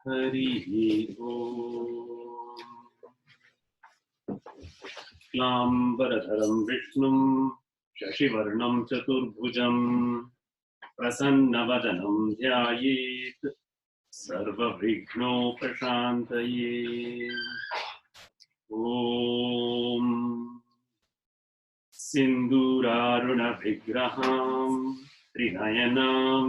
Hari Om. Klambaradharam Vishnum Shashivarnam Chaturbhujam Prasannavadanam Dhyayet Sarva Vighno Prashantaye. Om Sinduraruna Vigraham Trinayanam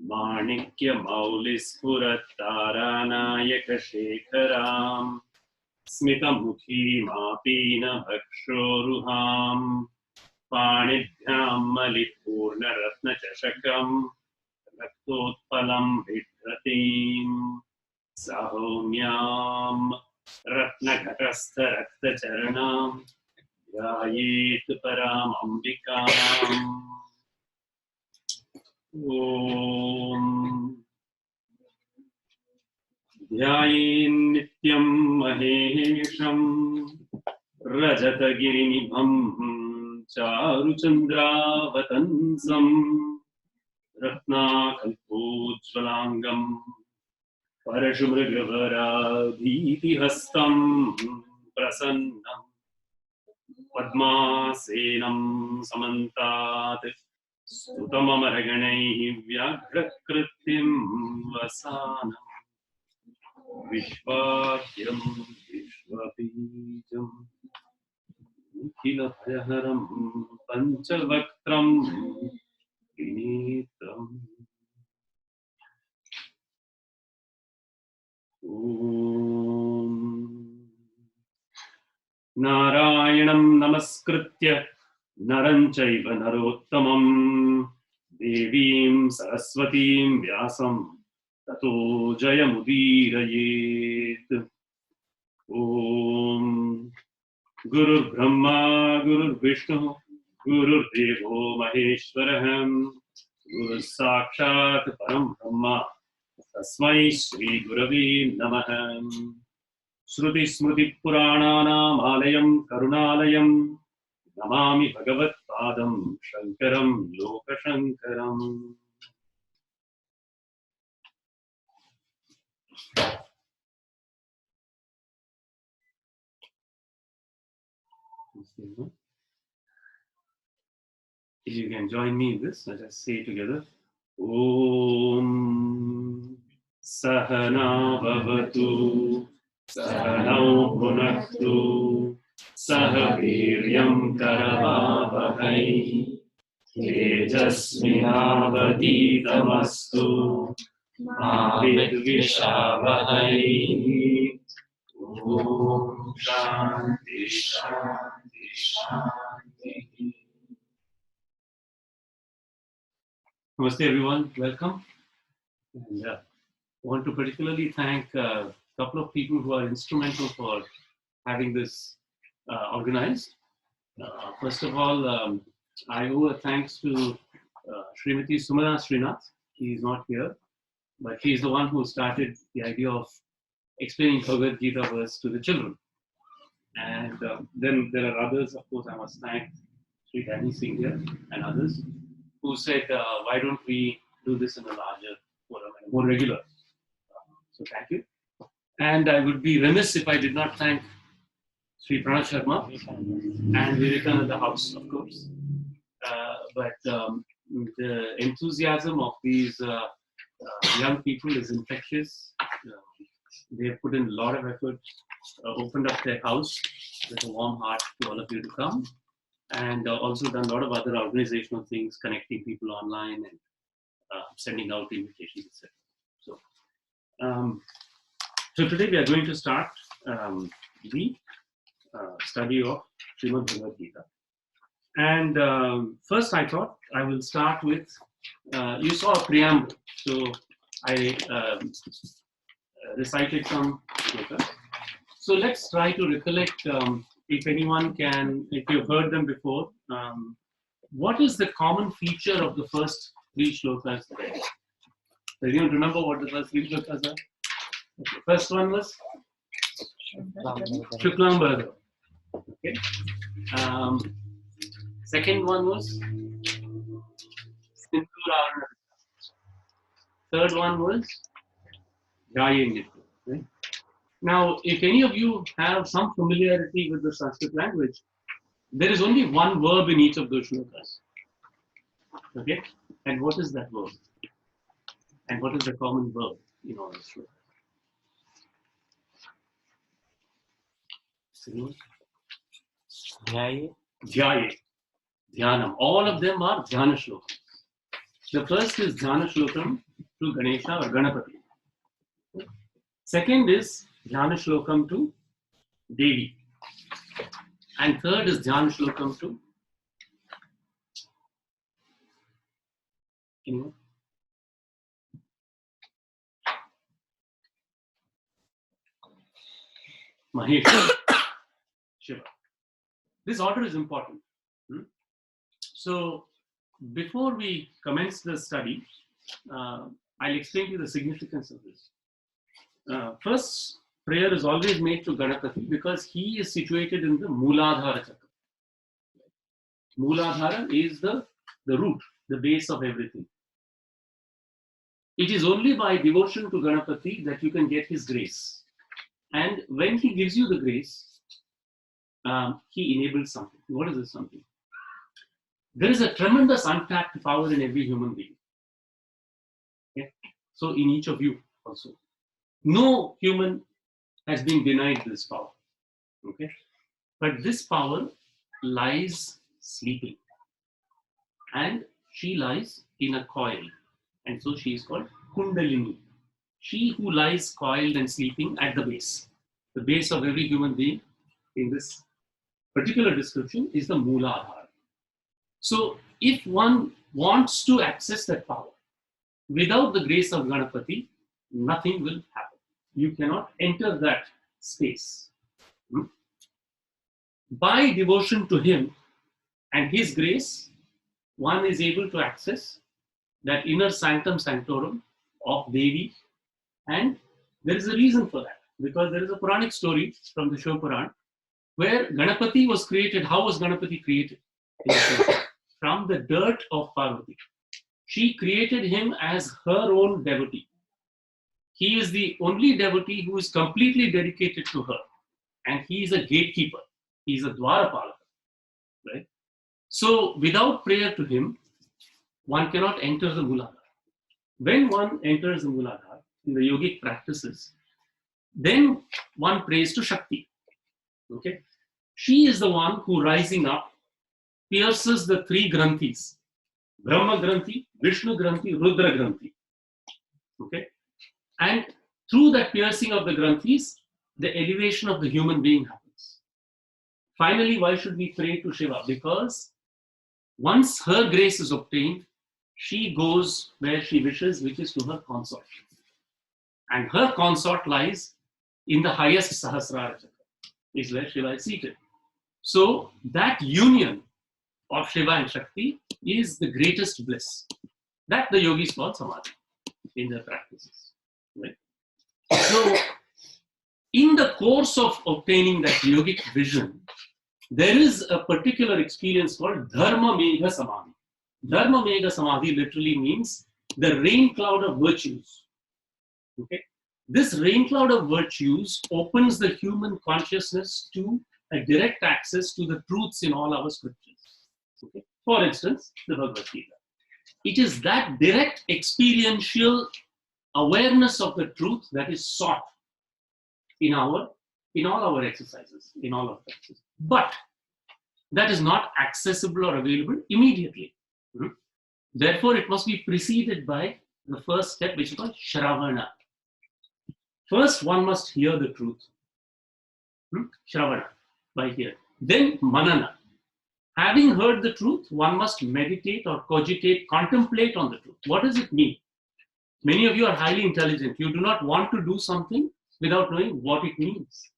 Manikya Maulispurat Taranayaka Shekharam Smitamukhī Mapīna Bhakshoruham Panibhyam Malipurna Ratna Chashakam Raktotpalam Vidhatīm Sahomyam Ratna Ghatastha Rakta Charanam Yayet Param Ambikam. Om Dhyayen Nityam Mahesham Rajatagirinibham Charuchandravatansam Ratnakalpojvalangam Parashumrigavaradhitihastam Prasannam Padmasenam Samantat Sutamamaraganaihi Vyagrakritim Vasanam Vishvakyam Vishvabijam Nikhilabhayaharam Panchavaktram Vinitram. Om Narayanam Namaskritya Naram Chaiva Narottamam Devim Saraswatim Vyasam Tato Jayamudirayet. Om Guru Brahma Guru Vishnu Guru Devo Maheshwaraham Guru Sakshat Param Brahma Tasmai Shri Guravi Namaham. Shruti Smriti Purananam Alayam Karunalayam Namami Bhagavat Padam Shankaram Loka Shankaram. If you can join me in this, let us say together. Om Sahana Bhavatu Sahanau Bhunaktu Sahaviryam Karavavahai Tejasvinavaditamastu Ma Vidvishavahai. Om Shanti Shanti Shanti. Namaste everyone, welcome. And I want to particularly thank a couple of people who are instrumental for having this organized. First of all, I owe a thanks to Srimati Sumana Srinath. He is not here, but he is the one who started the idea of explaining Bhagavad Gita verse to the children. And then there are others, of course, I must thank Sri Danny Singh here and others who said, why don't we do this in a larger forum and more regular? So thank you. And I would be remiss if I did not thank Sri Pranat Sharma and Vivekananda House, of course. But the enthusiasm of these young people is infectious. They have put in a lot of effort, opened up their house with a warm heart to all of you to come, and also done a lot of other organizational things, connecting people online and sending out invitations, etc. So today we are going to start the study of Srimad Bhagavad Gita. And first I thought I will start with, you saw a preamble, so I recited some shlokas. So let's try to recollect, if anyone can, if you've heard them before, what is the common feature of the first three shlokas there? Does anyone remember what the first three shlokas are? Okay. First one was Shuklam Bharadra. Okay. Second one was Sindhurarana. Third one was Dhyaye. Right? Now, if any of you have some familiarity with the Sanskrit language, there is only one verb in each of those shlokas. Okay? And what is that verb? And what is the common verb in all the shlokas? Dhyaye. Dhyaye. Dhyanam. All of them are dhyana shlokas. The first is dhyana shlokam to Ganesha or Ganapati. Second is dhyana shlokam to Devi. And third is dhyana shlokam to anyone? Mahesh. Shiva. This order is important. So, before we commence the study, I'll explain to you the significance of this. First, prayer is always made to Ganapati because he is situated in the Mooladhara Chakra. Mooladhara is the root, the base of everything. It is only by devotion to Ganapati that you can get his grace. And when he gives you the grace, he enables something. What is this something? There is a tremendous untapped power in every human being. Okay? So in each of you also. No human has been denied this power. Okay? But this power lies sleeping. And she lies in a coil. And so she is called Kundalini. She who lies coiled and sleeping at the base. The base of every human being in this particular description is the Mooladhara. So if one wants to access that power, without the grace of Ganapati, nothing will happen. You cannot enter that space. By devotion to him and his grace, one is able to access that inner sanctum sanctorum of Devi. And there is a reason for that, because there is a Puranic story from the Shiva Puran where Ganapati was created. How was Ganapati created? From the dirt of Parvati. She created him as her own devotee. He is the only devotee who is completely dedicated to her. And he is a gatekeeper. He is a Dwarapalaka. Right? So without prayer to him, one cannot enter the Mooladhara. When one enters the Mooladhara in the yogic practices, then one prays to Shakti. Okay? She is the one who, rising up, pierces the three granthis: Brahma Granthi, Vishnu Granthi, Rudra Granthi. Okay? And through that piercing of the granthis, the elevation of the human being happens. Finally, why should we pray to Shiva? Because once her grace is obtained, she goes where she wishes, which is to her consort. And her consort lies in the highest Sahasrara Chakra, is where Shiva is seated. So that union of Shiva and Shakti is the greatest bliss. That the yogis call samadhi in their practices. Right? So, in the course of obtaining that yogic vision, there is a particular experience called Dharma Megha Samadhi. Dharma Megha Samadhi literally means the rain cloud of virtues. Okay? This rain cloud of virtues opens the human consciousness to a direct access to the truths in all our scriptures. Okay? For instance, the Bhagavad Gita. It is that direct experiential awareness of the truth that is sought in all our exercises, in all our practices. But that is not accessible or available immediately. Therefore, it must be preceded by the first step, which is called Shravana. First, one must hear the truth. Shravana, by hearing. Then Manana. Having heard the truth, one must meditate or cogitate, contemplate on the truth. What does it mean? Many of you are highly intelligent. You do not want to do something without knowing what it means.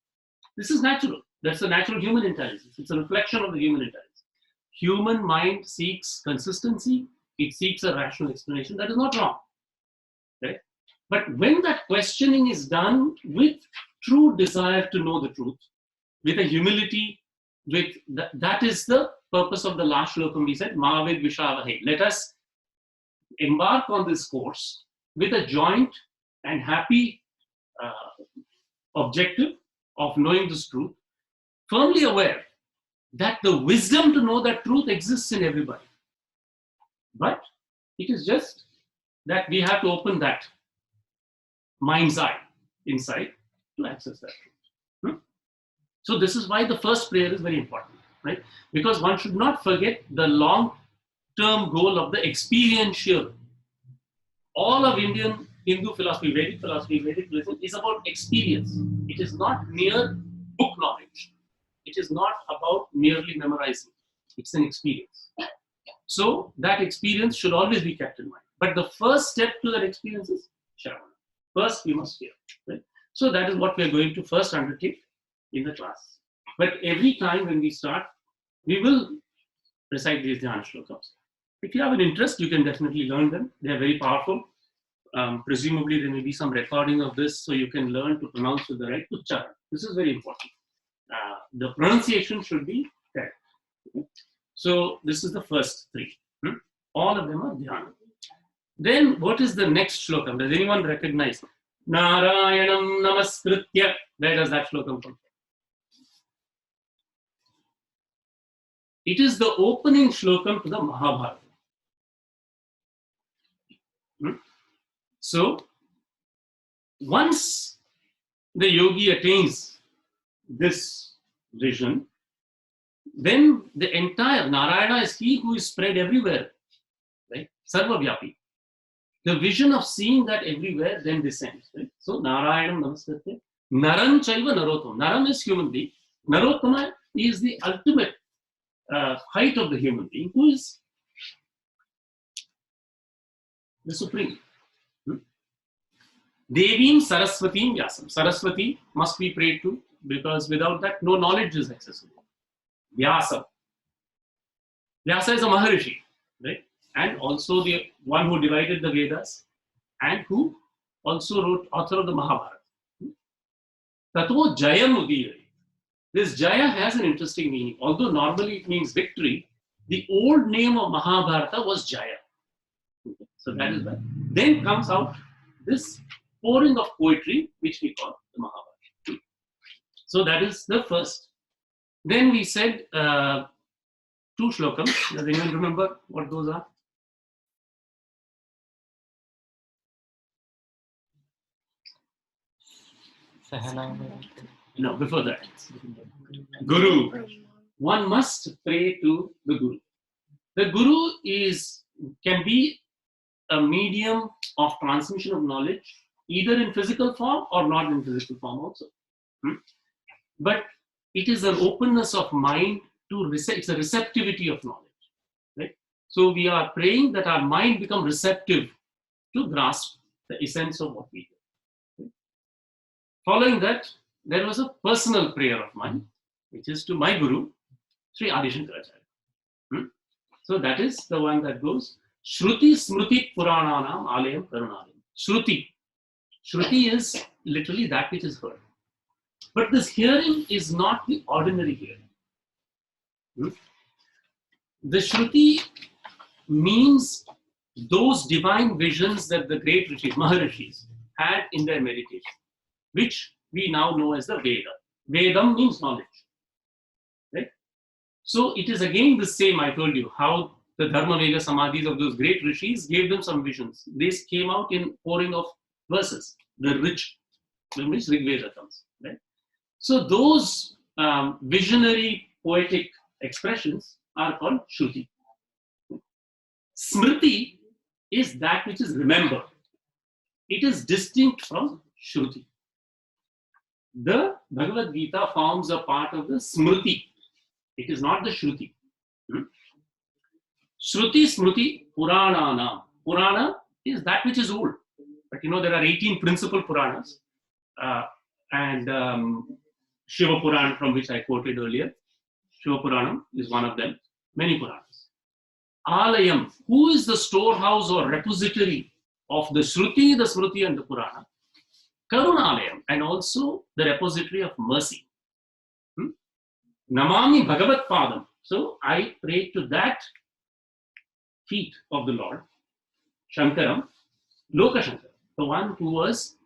This is natural. That's the natural human intelligence. It's a reflection of the human intelligence. Human mind seeks consistency. It seeks a rational explanation. That is not wrong. Okay? But when that questioning is done with true desire to know the truth, with a humility, that is the purpose of the last shloka we said, Mavid Vishavahe. Let us embark on this course with a joint and happy objective of knowing this truth, firmly aware that the wisdom to know that truth exists in everybody. But it is just that we have to open that mind's eye inside to access that truth. So this is why the first prayer is very important, right? Because one should not forget the long-term goal of the experiential. All of Indian Hindu philosophy, Vedic religion is about experience. It is not mere book knowledge. It is not about merely memorizing. It's an experience. So that experience should always be kept in mind. But the first step to that experience is Shravana. First, we must hear. Right? So that is what we are going to first undertake in the class. But every time when we start, we will recite these Dhyana Shlokas. If you have an interest, you can definitely learn them. They are very powerful. Presumably, there may be some recording of this, so you can learn to pronounce with the right uchcharan. This is very important. The pronunciation should be correct. So this is the first three. All of them are dhyana. Then what is the next shlokam? Does anyone recognize? Narayanam namaskritya. Where does that shlokam come from? It is the opening shlokam to the Mahabharata. So once the yogi attains this vision, then the entire Narayana is he who is spread everywhere, right? Sarvavyapi. The vision of seeing that everywhere then descends, right? So Narayanam namaskritya. Naram chaiva narottama. Naram is human being. Narottama is the ultimate height of the human being, who is the supreme. Devim Saraswatim Vyasam. Saraswati must be prayed to, because without that, no knowledge is accessible. Vyasa. Vyasa is a Maharishi, right? And also the one who divided the Vedas and who also wrote, author of the Mahabharata. Tato Jayam Udiyare. This Jaya has an interesting meaning. Although normally it means victory, the old name of Mahabharata was Jaya. So that is why. Then comes out this pouring of poetry, which we call the Mahabharata. So that is the first. Then we said two shlokams. Does anyone remember what those are? No, before that. Guru. One must pray to the Guru. The Guru can be a medium of transmission of knowledge, either in physical form or not in physical form also. But it is an openness of mind to it's a receptivity of knowledge. Right? So we are praying that our mind become receptive to grasp the essence of what we do. Right? Following that, there was a personal prayer of mine, which is to my Guru, Sri Adi Shankaracharya. So that is the one that goes, Shruti Smriti Purananam Alayam Karunalayam. Shruti. Shruti is literally that which is heard. But this hearing is not the ordinary hearing. The Shruti means those divine visions that the great rishis, Maharishis, had in their meditation, which we now know as the Veda. Vedam means knowledge. Right? So it is again the same, I told you, how the Dharma Veda Samadhis of those great rishis gave them some visions. This came out in pouring of verses, the rich, in which Rig Veda comes. Right? So those visionary poetic expressions are called Shruti. Smriti is that which is remembered. It is distinct from Shruti. The Bhagavad Gita forms a part of the Smriti. It is not the Shruti. Shruti, Smriti, Purananam. Purana is that which is old. But there are 18 principal Puranas. And Shiva Puran, from which I quoted earlier. Shiva Puranam is one of them. Many Puranas. Alayam, who is the storehouse or repository of the Shruti, the Smriti, and the Purana? Karunalayam, and also the repository of mercy. Namami Bhagavat Padam. So I pray to that feet of the Lord, Shankaram, Loka Shankar, the one who was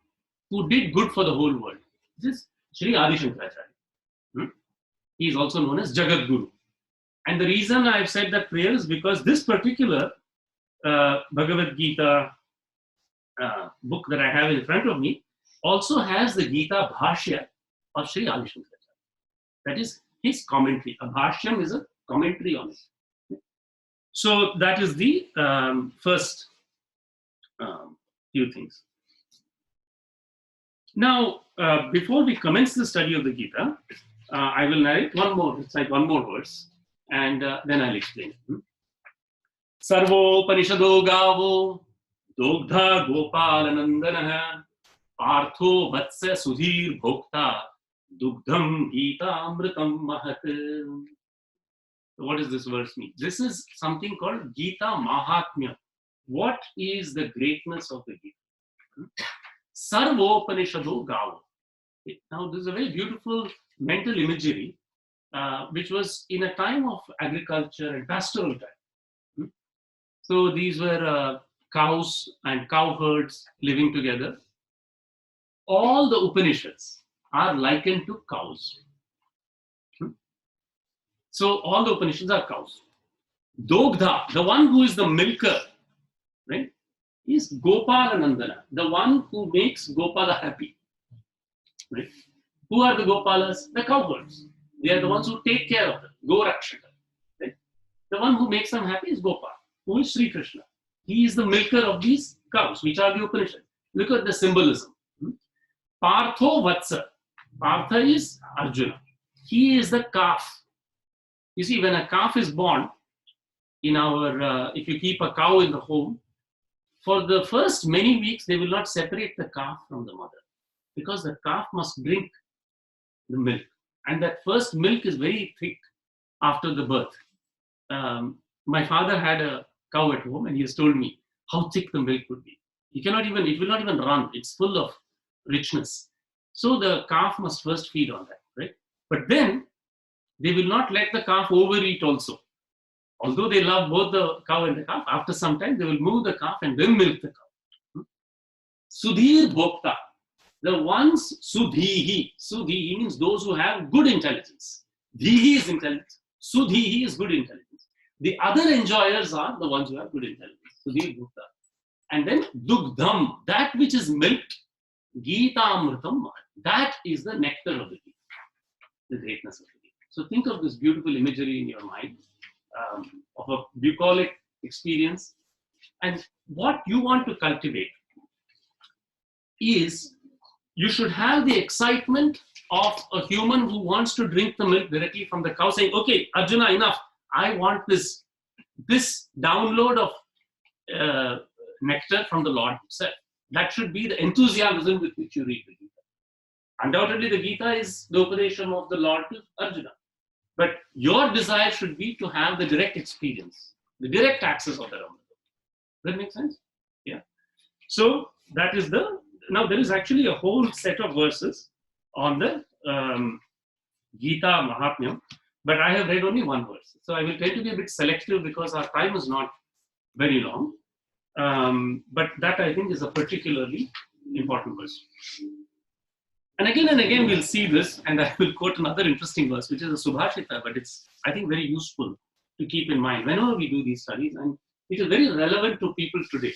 who did good for the whole world. This is Sri Adi Shankaracharya. He is also known as Jagat Guru. And the reason I've said that prayer is because this particular Bhagavad Gita book that I have in front of me also has the Gita Bhashya of Sri Adi Shankaracharya. That is his commentary. A Bhashyam is a commentary on it. So that is the first few things. Now, before we commence the study of the Gita, I will narrate one more, it's like one more verse, and then I'll explain. Sarvo Panishado Gavo Dogdha Gopalanandanaha Partho Vatsa Sudhir Bhokta Dugdham Gita Amritam Mahat. What does this verse mean? This is something called Gita Mahatmya. What is the greatness of the Gita? Sarvo Panishado Gavo. Now, this is a very beautiful mental imagery, which was in a time of agriculture and pastoral time. So these were cows and cow herds living together. All the Upanishads are likened to cows. So all the Upanishads are cows. Dogdha, the one who is the milker, right, is Gopalanandana, the one who makes Gopala happy. Right? Who are the Gopalas? The cowherds. They are the ones who take care of them. Gorakshaka. Right? The one who makes them happy is Gopal, who is Sri Krishna. He is the milker of these cows, which are the Upanishads. Look at the symbolism. Partho Vatsa. Partha is Arjuna. He is the calf. You see, when a calf is born, in our, if you keep a cow in the home, for the first many weeks, they will not separate the calf from the mother, because the calf must drink the milk. And that first milk is very thick after the birth. My father had a cow at home, and he has told me how thick the milk would be. It will not even run. It's full of richness. So the calf must first feed on that, right? But then they will not let the calf overeat also. Although they love both the cow and the calf, after some time they will move the calf and then milk the cow. Sudhir Bhokta. The ones, Sudhihi. Sudhihi means those who have good intelligence. Dhihi is intelligence. Sudhihi is good intelligence. The other enjoyers are the ones who have good intelligence. Sudhir Bhokta. And then Dugdham, that which is milked, Gita Amritam, that is the nectar of the Gita, the greatness of the Gita. So think of this beautiful imagery in your mind of a bucolic experience. And what you want to cultivate is, you should have the excitement of a human who wants to drink the milk directly from the cow, saying, okay, Arjuna, enough. I want this download of nectar from the Lord himself. That should be the enthusiasm with which you read the Gita. Undoubtedly, the Gita is the Upadesham of the Lord to Arjuna. But your desire should be to have the direct experience, the direct access of that Amrita. Does that make sense? Yeah. So that is now there is actually a whole set of verses on the Gita Mahatmyam, but I have read only one verse. So I will try to be a bit selective because our time is not very long. But that, I think, is a particularly important verse. And again we'll see this, and I will quote another interesting verse, which is a Subhashita, but it's, I think, very useful to keep in mind whenever we do these studies, and it is very relevant to people today.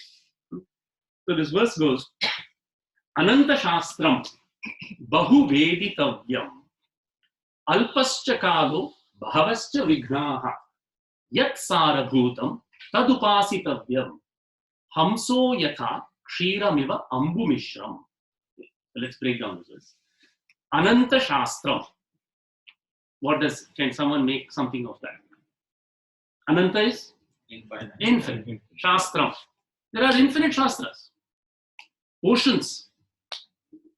So this verse goes, Ananta Shastram Bahu Veditavyam Alpascha Kalo Bhavascha Vignaha Yat Sarabhutam Tadupasitavyam Hamso Yatha Kshiramiva Ambu Mishram. Let's break down this verse. Ananta Shastram. Can someone make something of that? Ananta is? Infinite. Shastram. There are infinite Shastras. Oceans.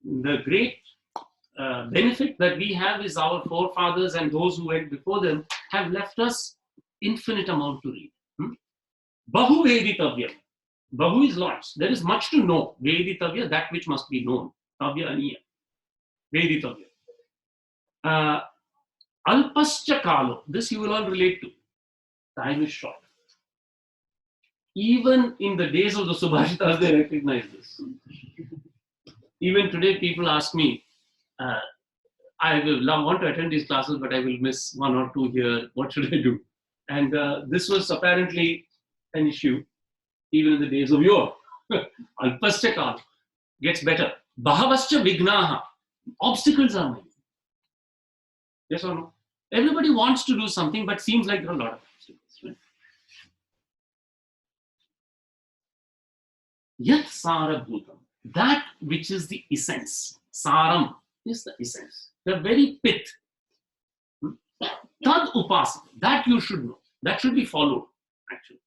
The great benefit that we have is our forefathers and those who went before them have left us infinite amount to read. Bahu Veditavyam. Bahu is lots. There is much to know. Veditavya, that which must be known. Tavya Aniya. Veditavya. Alpascha Kalo. This you will all relate to. Time is short. Even in the days of the Subhashitas, they recognize this. Even today, people ask me, uh, want to attend these classes, but I will miss one or two here. What should I do? And this was apparently an issue even in the days of yore. Alpastakal gets better. Bahavascha vignaha. Obstacles are many. Yes or no? Everybody wants to do something, but seems like there are a lot of obstacles. Right? Yat sarabhutam. That which is the essence. Saram is the essence. The very pith. Tad upasana. That you should know. That should be followed, actually.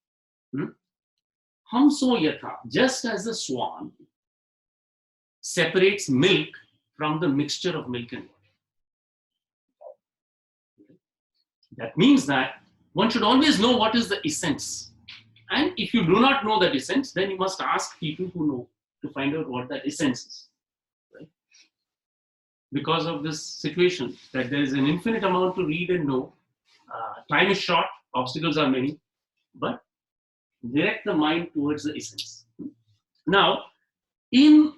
Hamso yatha. Just as the swan separates milk from the mixture of milk and water. That means that one should always know what is the essence. And if you do not know that essence, then you must ask people who know to find out what that essence is. Right? Because of this situation, that there is an infinite amount to read and know, time is short, obstacles are many, but direct the mind towards the essence. Now, in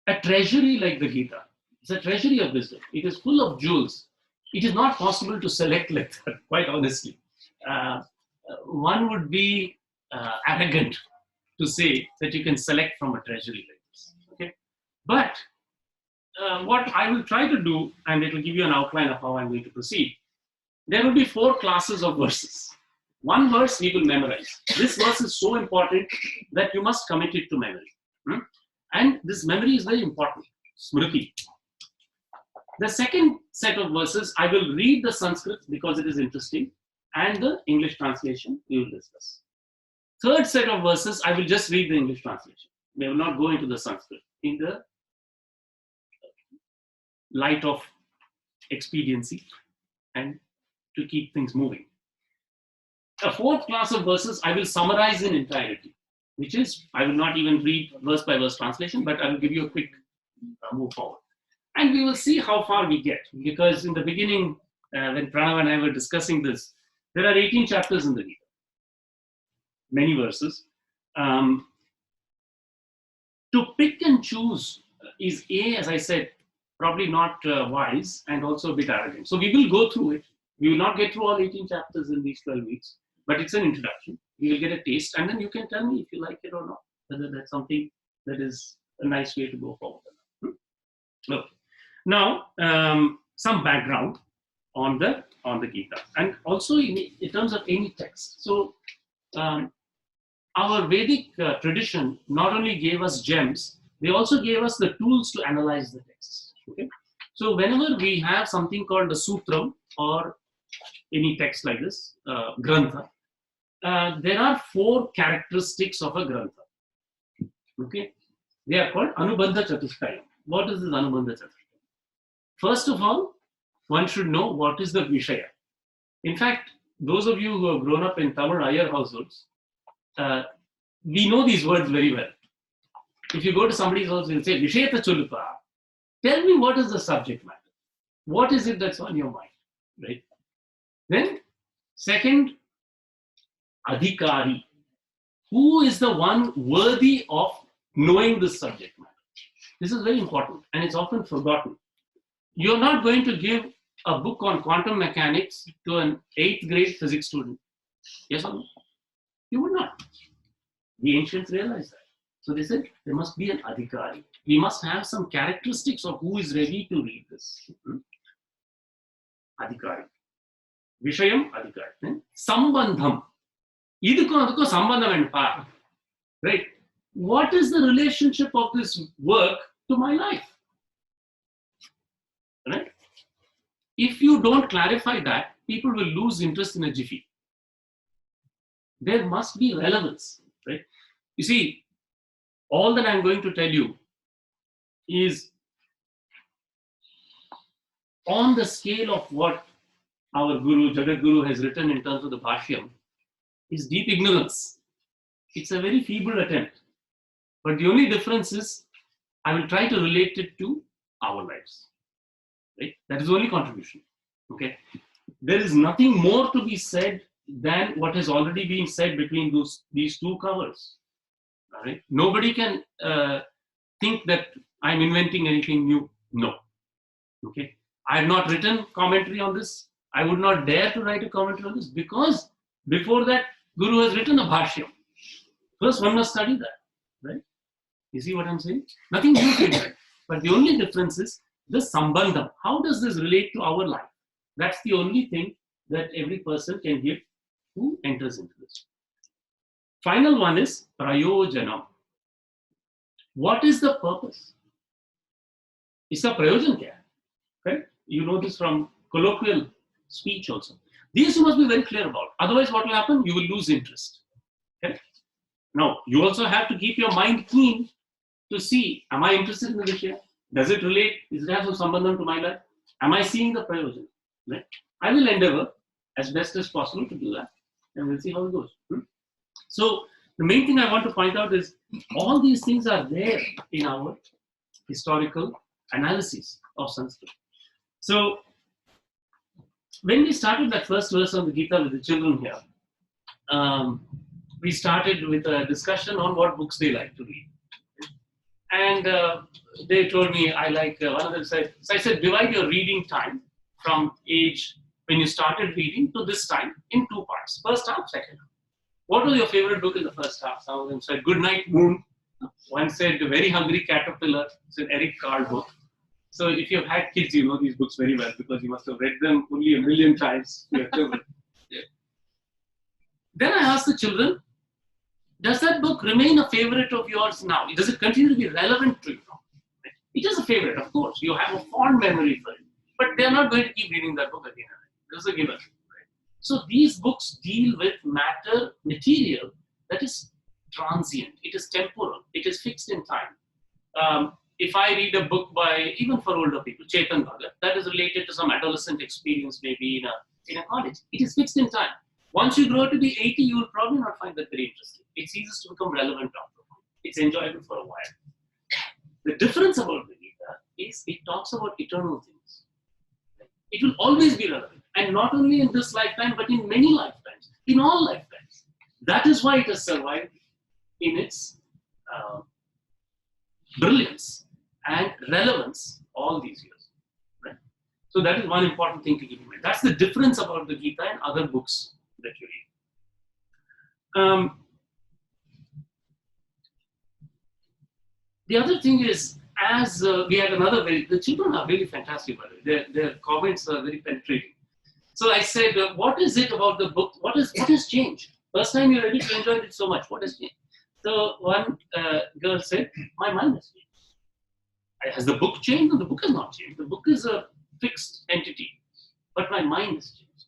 a treasury like the Gita, it's a treasury of wisdom. It is full of jewels. It is not possible to select like that, quite honestly. One would be arrogant to say that you can select from a treasury like this. Okay, but what I will try to do, and it will give you an outline of how I'm going to proceed. There will be 4 classes of verses. One verse we will memorize. This verse is so important that you must commit it to memory. And this memory is very important. Smriti. The second set of verses, I will read the Sanskrit because it is interesting, and the English translation we will discuss. Third set of verses, I will just read the English translation. We will not go into the Sanskrit in the light of expediency and to keep things moving. The fourth class of verses, I will summarize in entirety, which is, I will not even read verse by verse translation, but I will give you a quick move forward. And we will see how far we get, because in the beginning, when Pranav and I were discussing this, there are 18 chapters in the Gita, many verses. To pick and choose is, as I said, probably not wise and also a bit arrogant. So we will go through it. We will not get through all 18 chapters in these 12 weeks, but it's an introduction. We will get a taste, and then you can tell me if you like it or not, whether that's something that is a nice way to go forward. Okay. Now, some background on the Gita, and also in terms of any text. So, our Vedic tradition not only gave us gems, they also gave us the tools to analyze the texts. Okay? So, whenever we have something called a sutram or any text like this, grantha, there are 4 characteristics of a grantha. Okay, they are called Anubandha Chatushkayam. What is this Anubandha Chatushkayam? First of all, one should know what is the Vishaya. In fact, those of you who have grown up in Tamil Iyer households, we know these words very well. If you go to somebody's house, they'll say, Vishayata Chulupa. Tell me what is the subject matter. What is it that's on your mind, right? Then, second, Adhikari. Who is the one worthy of knowing this subject matter? This is very important, and it's often forgotten. You're not going to give a book on quantum mechanics to an 8th grade physics student. Yes or no? You would not. The ancients realized that. So they said there must be an adhikari. We must have some characteristics of who is ready to read this. Adhikari. Vishayam adhikari. Sambandham. Idukku adukku sambandham enpa. Right? What is the relationship of this work to my life? Right? If you don't clarify that, people will lose interest in a jiffy. There must be relevance, right? You see, all that I'm going to tell you is on the scale of what our Guru, Jagat Guru, has written in terms of the Bhashyam, is deep ignorance. It's a very feeble attempt. But the only difference is I will try to relate it to our lives. Right? That is the only contribution. Okay. There is nothing more to be said than what has already been said between these 2 covers. All right. Nobody can think that I'm inventing anything new. No. Okay. I have not written commentary on this. I would not dare to write a commentary on this because before that, Guru has written a bhashyam. First, one must study that, right? You see what I'm saying? Nothing new to invent. But the only difference is the sambandham. How does this relate to our life? That's the only thing that every person can give who enters into this. Final one is prayojanam. What is the purpose? Iska prayojan kya hai? Correct? You know this from colloquial speech also. These you must be very clear about. Otherwise, what will happen? You will lose interest. Okay? Now, you also have to keep your mind keen to see, am I interested in the Vishaya? Does it relate? Is it have some sambandham to my life? Am I seeing the prayojan? Right? I will endeavor as best as possible to do that. And we'll see how it goes. So, the main thing I want to point out is all these things are there in our historical analysis of Sanskrit. So, when we started that first verse on the Gita with the children here, we started with a discussion on what books they like to read. And they told me, I like, one of them said, so I said, divide your reading time from age when you started reading to this time in two parts. First half, second half. What was your favorite book in the first half? Some of them said, Good Night Moon. One said, Very Hungry Caterpillar. It's an Eric Carle book. So if you've had kids, you know these books very well because you must have read them only 1,000,000 times to your children. Then I asked the children, does that book remain a favorite of yours now? Does it continue to be relevant to you now? It is a favorite, of course. You have a fond memory for it. But they're not going to keep reading that book again. This is a given. So these books deal with material that is transient. It is temporal. It is fixed in time. If I read a book by, even for older people, Chetan Bhagat, that is related to some adolescent experience maybe in a college. It is fixed in time. Once you grow to be 80, you will probably not find that very interesting. It ceases to become relevant after a while. It's enjoyable for a while. The difference about the Gita is it talks about eternal things. It will always be relevant. And not only in this lifetime, but in many lifetimes, in all lifetimes. That is why it has survived in its brilliance and relevance all these years. Right? So that is one important thing to keep in mind. That's the difference about the Gita and other books that you read. The other thing is, as we had the children are really fantastic, by the way. Their comments are very penetrating. So I said, what is it about the book? What has changed? First time you read it, you enjoyed it so much. What has changed? So one girl said, my mind has changed. Has the book changed? No, the book has not changed. The book is a fixed entity, but my mind has changed.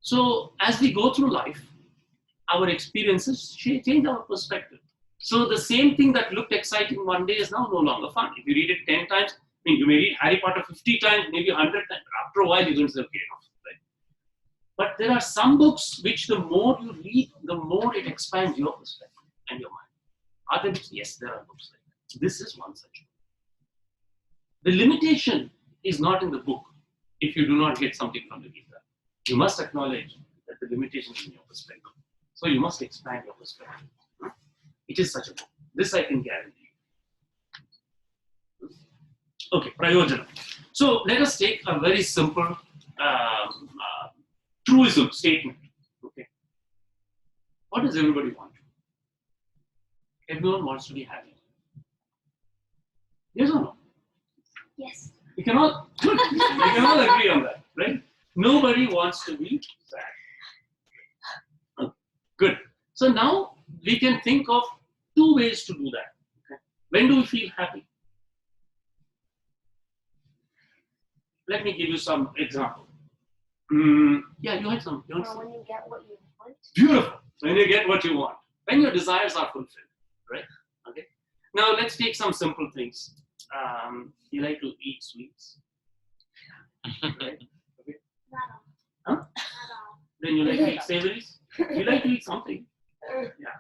So as we go through life, our experiences change our perspective. So the same thing that looked exciting one day is now no longer fun. If you read it 10 times, you may read Harry Potter 50 times, maybe 100 times. After a while, you're going to say, okay, enough. Right? But there are some books which the more you read, the more it expands your perspective and your mind. Are there books? Yes, there are books like that. This is one such book. The limitation is not in the book if you do not get something from the Gita. You must acknowledge that the limitation is in your perspective. So you must expand your perspective. It is such a book. This I can guarantee. Okay, prayojana. So let us take a very simple truism statement. Okay. What does everybody want? Everyone wants to be happy. Yes or no? Yes. We can all agree on that, right? Nobody wants to be sad. Okay. Good. So now we can think of two ways to do that. Okay. When do we feel happy? Let me give you some example. Yeah, you had some. When you get what you want. Beautiful. When you get what you want. When your desires are fulfilled, right? Okay. Now let's take some simple things. You like to eat sweets, right? Okay. Not all. Huh? Not all. Then you like to eat savories. You like to eat something. Yeah.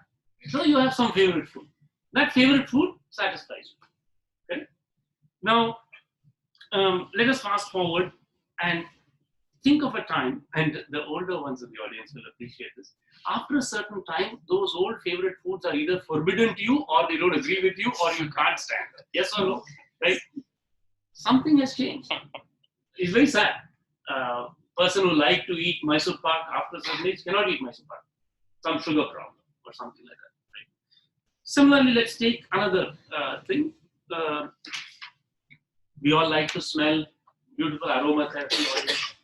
So you have some favorite food. That favorite food satisfies you. Okay. Now let us fast forward and think of a time, and the older ones of the audience will appreciate this. After a certain time, those old favorite foods are either forbidden to you, or they don't agree with you, or you can't stand them. Yes or no? Right? Something has changed. It's very sad. Person who like to eat Mysore pak after a certain age cannot eat Mysore pak. Some sugar problem or something like that. Right? Similarly, let's take another thing. We all like to smell beautiful aromatherapy oils,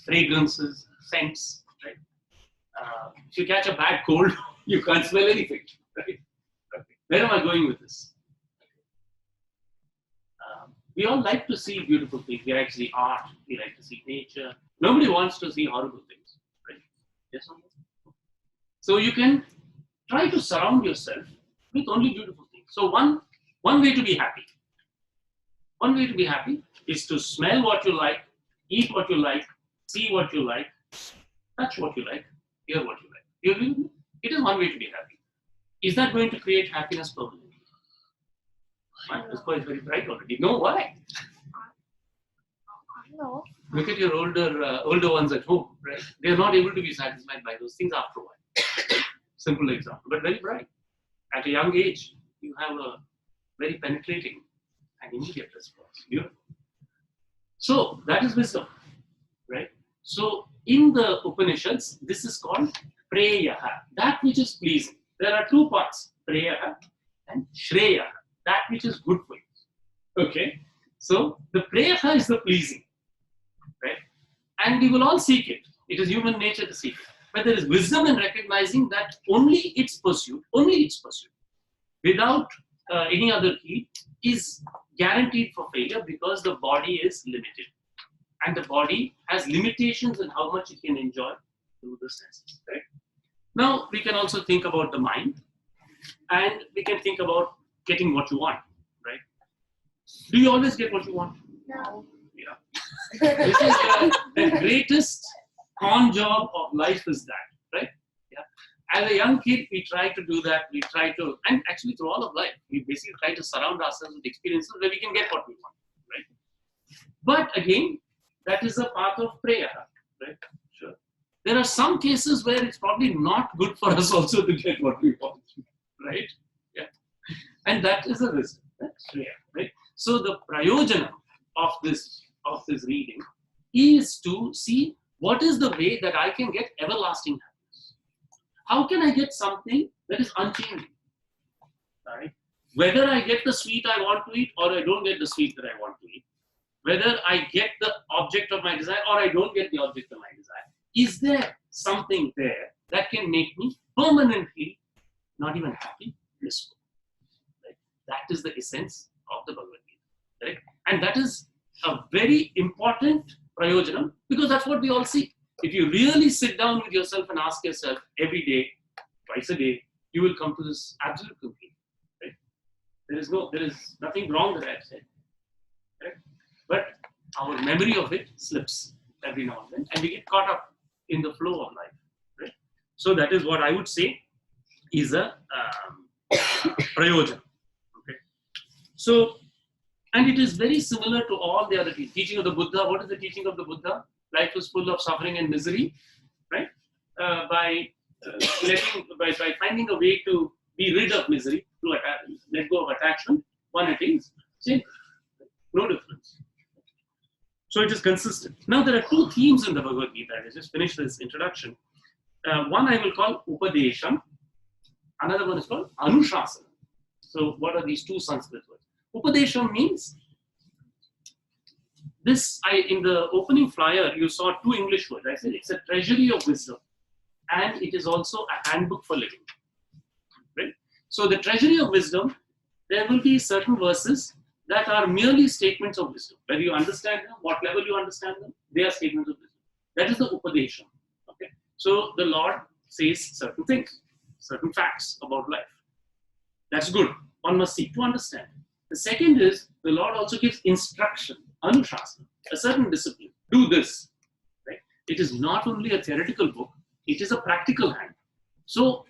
fragrances, scents. Right? If you catch a bad cold, you can't smell anything. Right? Okay. Where am I going with this? We all like to see beautiful things. We like to see art. We like to see nature. Nobody wants to see horrible things, right? Yes or no? So you can try to surround yourself with only beautiful things. So one way to be happy. One way to be happy is to smell what you like, eat what you like, see what you like, touch what you like, hear what you like. You agree with me? It is one way to be happy. Is that going to create happiness permanently? This boy is very bright already. No, why? No. Look at your older ones at home, right? They are not able to be satisfied by those things after a while. Simple example, but very bright. At a young age, you have a very penetrating and immediate response. Beautiful. So that is wisdom, right? So in the Upanishads, this is called preyaha, that which is pleasing. There are two parts, preyaha and shreyaha, that which is good for you. Okay? So the preyaha is the pleasing, right? And we will all seek it. It is human nature to seek it. But there is wisdom in recognizing that only its pursuit, without any other heed, is guaranteed for failure because the body is limited. And the body has limitations in how much it can enjoy through the senses, right? Now, we can also think about the mind, and we can think about getting what you want, right? Do you always get what you want? No. Yeah. This is the greatest con job of life is that, right? Yeah. As a young kid, we try to do that. We try to, and actually through all of life, we basically try to surround ourselves with experiences where we can get what we want, right? But again, that is a path of prayer, right? Sure. There are some cases where it's probably not good for us also to get what we want, right? Yeah. And that is a risk. That's prayer, right? So the prayojana of this reading is to see what is the way that I can get everlasting happiness. How can I get something that is unchanging? Right? Whether I get the sweet I want to eat or I don't get the sweet that I want to eat, whether I get the object of my desire or I don't get the object of my desire, is there something there that can make me permanently not even happy, blissful? Right? That is the essence of the Bhagavad Gita. Right? And that is a very important prayojanam because that's what we all seek. If you really sit down with yourself and ask yourself every day, twice a day, you will come to this absolute conclusion. Right? There is nothing wrong that I've said. Right? But our memory of it slips every now and then, and we get caught up in the flow of life. Right? So that is what I would say is a prayojana. Okay. So, and it is very similar to all the other teaching of the Buddha. What is the teaching of the Buddha? Life is full of suffering and misery, right? By finding a way to be rid of misery, to let go of attachment, one attains same, no difference. So it is consistent. Now there are two themes in the Bhagavad Gita. I just finished this introduction. One I will call Upadesham. Another one is called Anushasana. So what are these two Sanskrit words? Upadesham means this. In the opening flyer, you saw two English words. I said it's a treasury of wisdom, and it is also a handbook for living. Right? So the treasury of wisdom, there will be certain verses that are merely statements of wisdom. Whether you understand them, what level you understand them, they are statements of wisdom. That is the Upadesham. Okay? So the Lord says certain things, certain facts about life. That's good. One must seek to understand. The second is the Lord also gives instruction, Anushasana, a certain discipline. Do this. Right? It is not only a theoretical book, it is a practical hand. So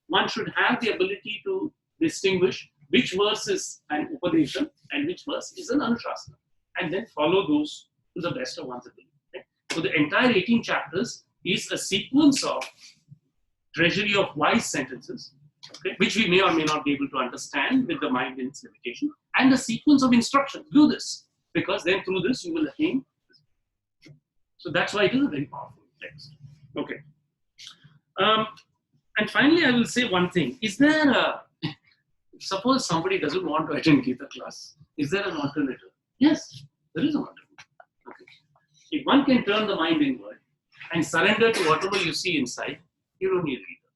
one should have the ability to distinguish which verse is an Upadesham and which verse is an Anushasana, and then follow those to the best of one's ability. Right? So the entire 18 chapters is a sequence of treasury of wise sentences, okay, which we may or may not be able to understand with the mind in its limitation, and a sequence of instructions. Do this, because then through this you will attain. So that's why it is a very powerful text. Okay. And finally, I will say one thing. Is there a, suppose somebody doesn't want to attend Gita class, is there an alternative? Yes, there is an alternative. Okay. If one can turn the mind inward and surrender to whatever you see inside, you don't need Gita.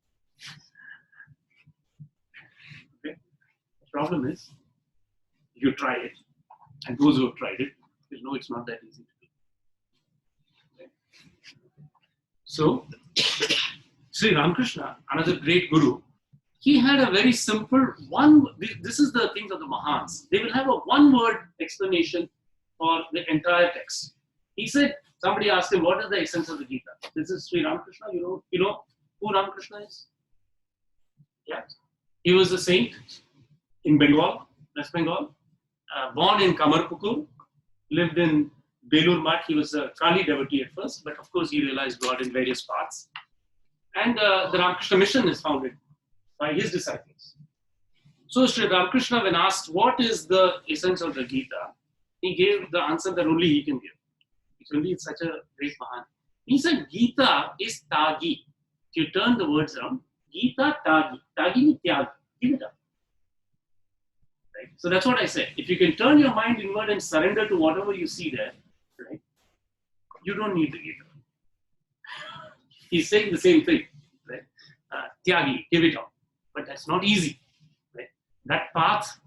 Okay. The problem is, you try it, and those who have tried it, will know it's not that easy to do. Okay. So, Sri Ramakrishna, another great guru, he had a very simple one. This is the things of the Mahans. They will have a one-word explanation for the entire text. He said, somebody asked him, what is the essence of the Gita? This is Sri Ramakrishna. You know who Ramakrishna is? Yeah. He was a saint in Bengal, West Bengal, born in Kamarpukur, lived in Belur Math. He was a Kali devotee at first, but of course he realized God in various paths. And the Ramakrishna mission is founded by his disciples. So Sri Ramakrishna, when asked what is the essence of the Gita, he gave the answer that only he can give. It's only such a great Mahan. He said Gita is Tagi. If you turn the words around, Gita Tagi. Tagi means Tyagi. Give it up. Right? So that's what I said. If you can turn your mind inward and surrender to whatever you see there, right, you don't need the Gita. He's saying the same thing, right? Tyagi, give it up. But that's not easy, right? That path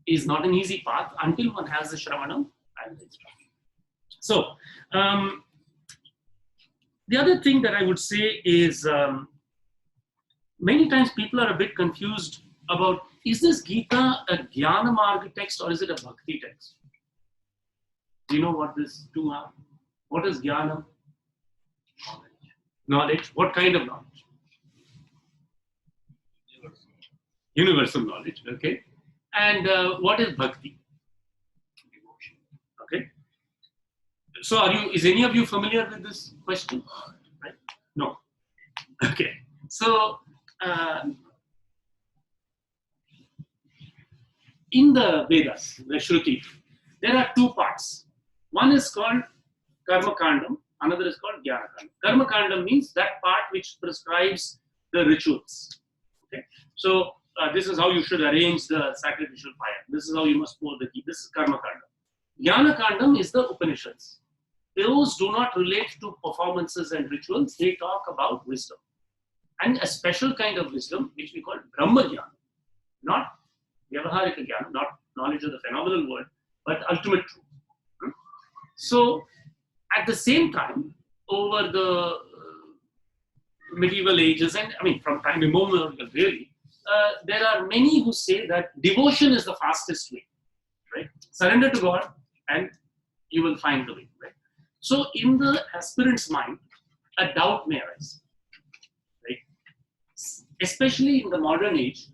is not an easy path until one has the Shravanam and the instruction. So, the other thing that I would say is many times people are a bit confused about, is this Gita a Jnana Marga text or is it a Bhakti text? Do you know what these two are? What is Jnana? Knowledge. What kind of knowledge? Universal knowledge, okay. And what is Bhakti? Devotion. Okay. So is any of you familiar with this question? Right? No. Okay. So in the Vedas, the Shruti, there are two parts. One is called Karma Kandam, another is called Jnana Kandam. Karma Kandam means that part which prescribes the rituals. Okay. So this is how you should arrange the sacrificial fire. This is how you must pour the ghee. This is Karma Kandam. Jnana Kandam is the Upanishads. Those do not relate to performances and rituals. They talk about wisdom. And a special kind of wisdom which we call Brahma Jnana. Not Vyavaharika Jnana, not knowledge of the phenomenal world, but ultimate truth. So, at the same time, over the medieval ages, and I mean from time immemorial really, there are many who say that devotion is the fastest way, right? Surrender to God and you will find the way, right? So in the aspirant's mind, a doubt may arise, right? Especially in the modern age,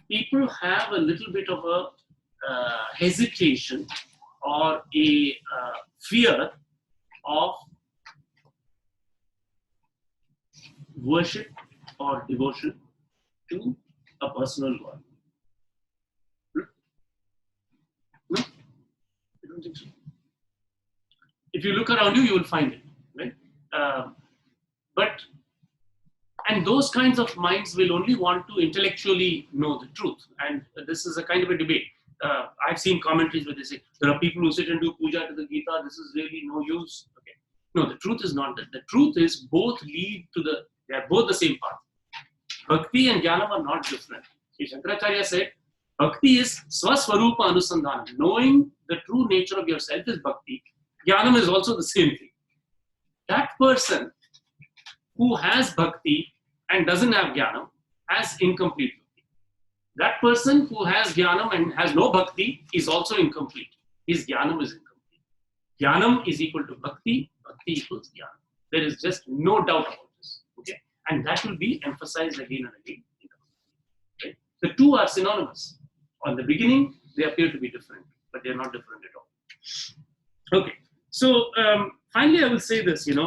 people have a little bit of a hesitation or a fear of worship or devotion to a personal God. No? I don't think so. If you look around you, you will find it, right? And those kinds of minds will only want to intellectually know the truth. And this is a kind of a debate. I've seen commentaries where they say, there are people who sit and do puja to the Gita, this is really no use. Okay. No, the truth is not that. The truth is both lead to they are both the same path. Bhakti and Jnana are not different. Sri Shankaracharya said, Bhakti is swaswarupa anusandhanam. Knowing the true nature of yourself is Bhakti. Jnanam is also the same thing. That person who has Bhakti and doesn't have Jnanam has incomplete Bhakti. That person who has Jnanam and has no Bhakti is also incomplete. His Jnanam is incomplete. Jnanam is equal to Bhakti, Bhakti equals Jnana. There is just no doubt about this. Okay? And that will be emphasized again and again. Right? The two are synonymous. On the beginning, they appear to be different, but they are not different at all. Okay. So, finally, I will say this, you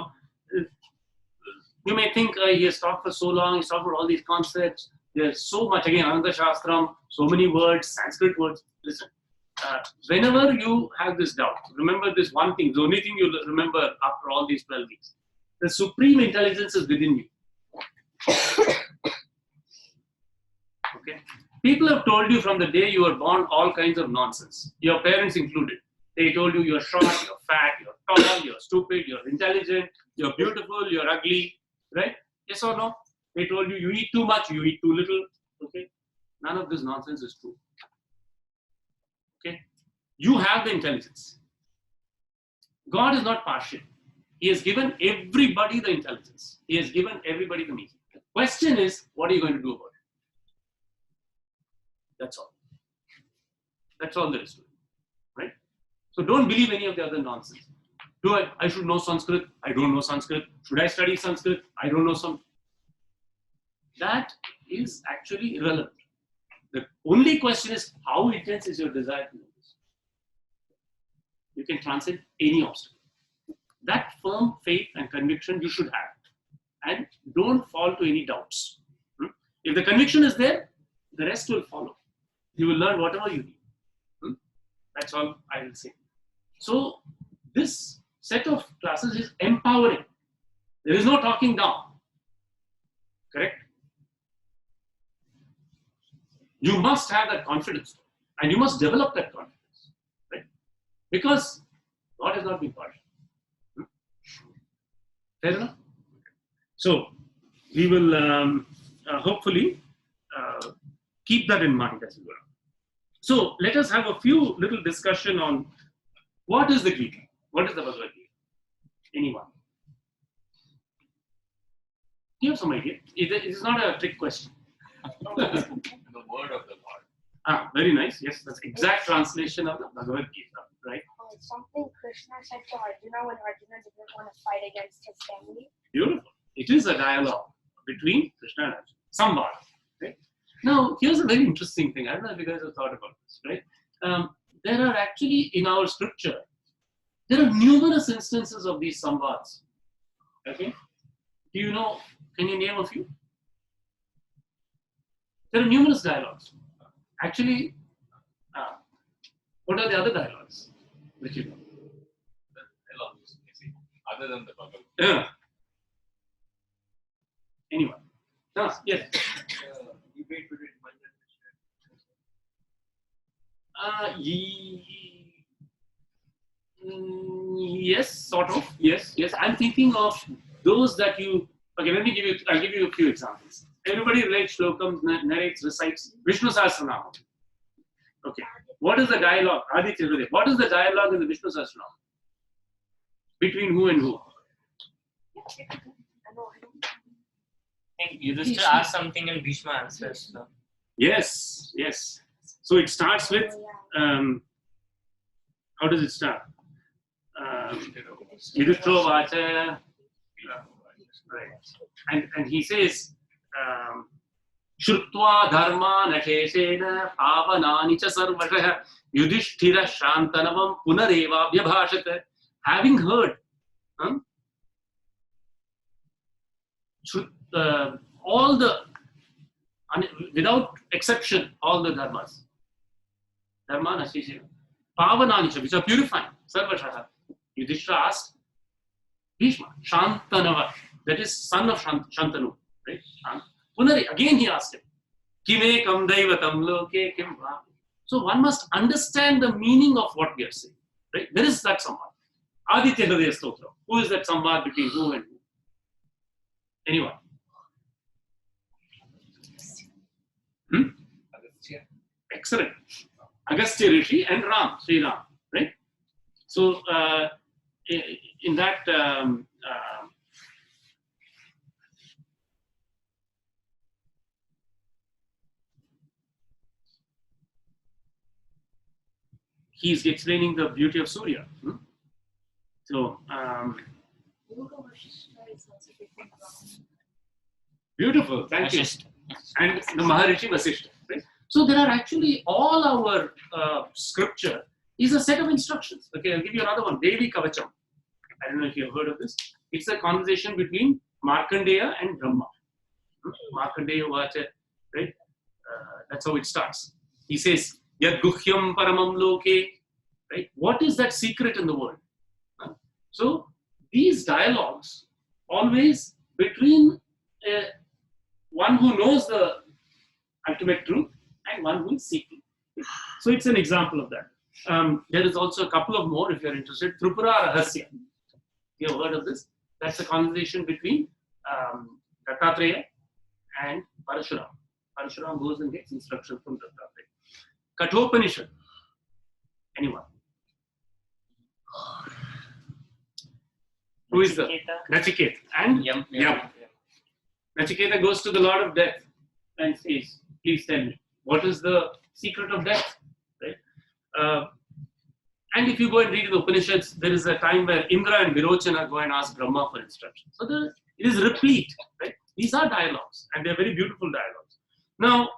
may think he has talked for so long, he's talked about all these concepts. There's so much, again, Ananda Shastram, so many words, Sanskrit words. Listen, whenever you have this doubt, remember this one thing, the only thing you'll remember after all these 12 weeks. The supreme intelligence is within you. Okay? People have told you from the day you were born all kinds of nonsense, your parents included. They told you you're short, you're fat, you're tall, you're stupid, you're intelligent, you're beautiful, you're ugly, right? Yes or no? They told you you eat too much, you eat too little. Okay? None of this nonsense is true. Okay? You have the intelligence. God is not partial. He has given everybody the intelligence. He has given everybody the meaning. The question is, what are you going to do about it? That's all. That's all there is to it. Right? So don't believe any of the other nonsense. I should know Sanskrit. I don't know Sanskrit. Should I study Sanskrit? I don't know some. That is actually irrelevant. The only question is, how intense is your desire to know this? You can transcend any obstacle. That firm faith and conviction you should have. And don't fall to any doubts. If the conviction is there, the rest will follow. You will learn whatever you need. That's all I will say. So this set of classes is empowering. There is no talking down. Correct? You must have that confidence. And you must develop that confidence. Right? Because God has not been partial. Fair enough? So we will hopefully keep that in mind as well. So let us have a few little discussion on what is the Gita? What is the Bhagavad Gita? Anyone? Do you have some idea? It is not a trick question. The word of the Lord. Very nice. Yes, that's exact translation of the Bhagavad Gita, right? Something Krishna said to Arjuna when Arjuna didn't want to fight against his family. Beautiful. It is a dialogue between Krishna and Arjuna. Samvada. Right? Now, here's a very interesting thing. I don't know if you guys have thought about this, right? There are actually, in our scripture, there are numerous instances of these samvads. Okay? Do you know, can you name a few? There are numerous dialogues. Actually, what are the other dialogues that you know? Other than the Bhagavad Gita. Yeah. Anyone? Yes. Debate between yes, sort of. Yes. I'm thinking of those that you. Okay, I'll give you a few examples. Everybody relates slokams, narrates, recites Vishnu Sahasranama. Okay. What is the dialogue? Aditya, what is the dialogue in the Vishnu Sahasranama? Between who and who? I think Yudhishthira asked something and Bhishma answers. So. Yes. So it starts with, how does it start? Yudhishthira Vacha. Right. And he says, Shrutva dharma nasheshena pavanani cha sarvashah Yudhishthira shantanavam punareva vyabhashata. Having heard all the, without exception, all the dharmas. Dharma nasheshena pavanani cha, which are purifying. Sarvashah. Yudhishthira asked Bhishma, Shantanava, that is son of Shantanu, right? Punari, again he asked him, Kime kam daivatam loke kim va. So one must understand the meaning of what we are saying, right? There is that samvad. Aditya Hridaya Stotra. Who is that samvad between who and who? Anyone? Agastya. Excellent. Agastya Rishi and Sri Ram, right? So in that he's explaining the beauty of Surya. So beautiful, thank you. And the Maharishi Vasishta, right? So there are actually all our scripture is a set of instructions. Okay, I'll give you another one. Devi Kavacham. don't know if you have heard of this. It's a conversation between Markandeya and Brahma. Markandeya Vacha, right? That's how it starts. He says, Yad Guhyam Paramam Loke, right? What is that secret in the world? So these dialogues always between one who knows the ultimate truth and one who is seeking. So it's an example of that. There is also a couple of more if you're interested. Tripura Rahasya. You have heard of this? That's a conversation between Dattatreya and Parashuram. Parashuram goes and gets instruction from Dattatreya. Kathopanishad. Anyone? Who is the Nachiketa and Yam. Nachiketa goes to the Lord of Death and says, please tell me, what is the secret of death? Right? And if you go and read the Upanishads, there is a time where Indra and Virochana go and ask Brahma for instruction. So it is replete. Right? These are dialogues, and they're very beautiful dialogues. Now,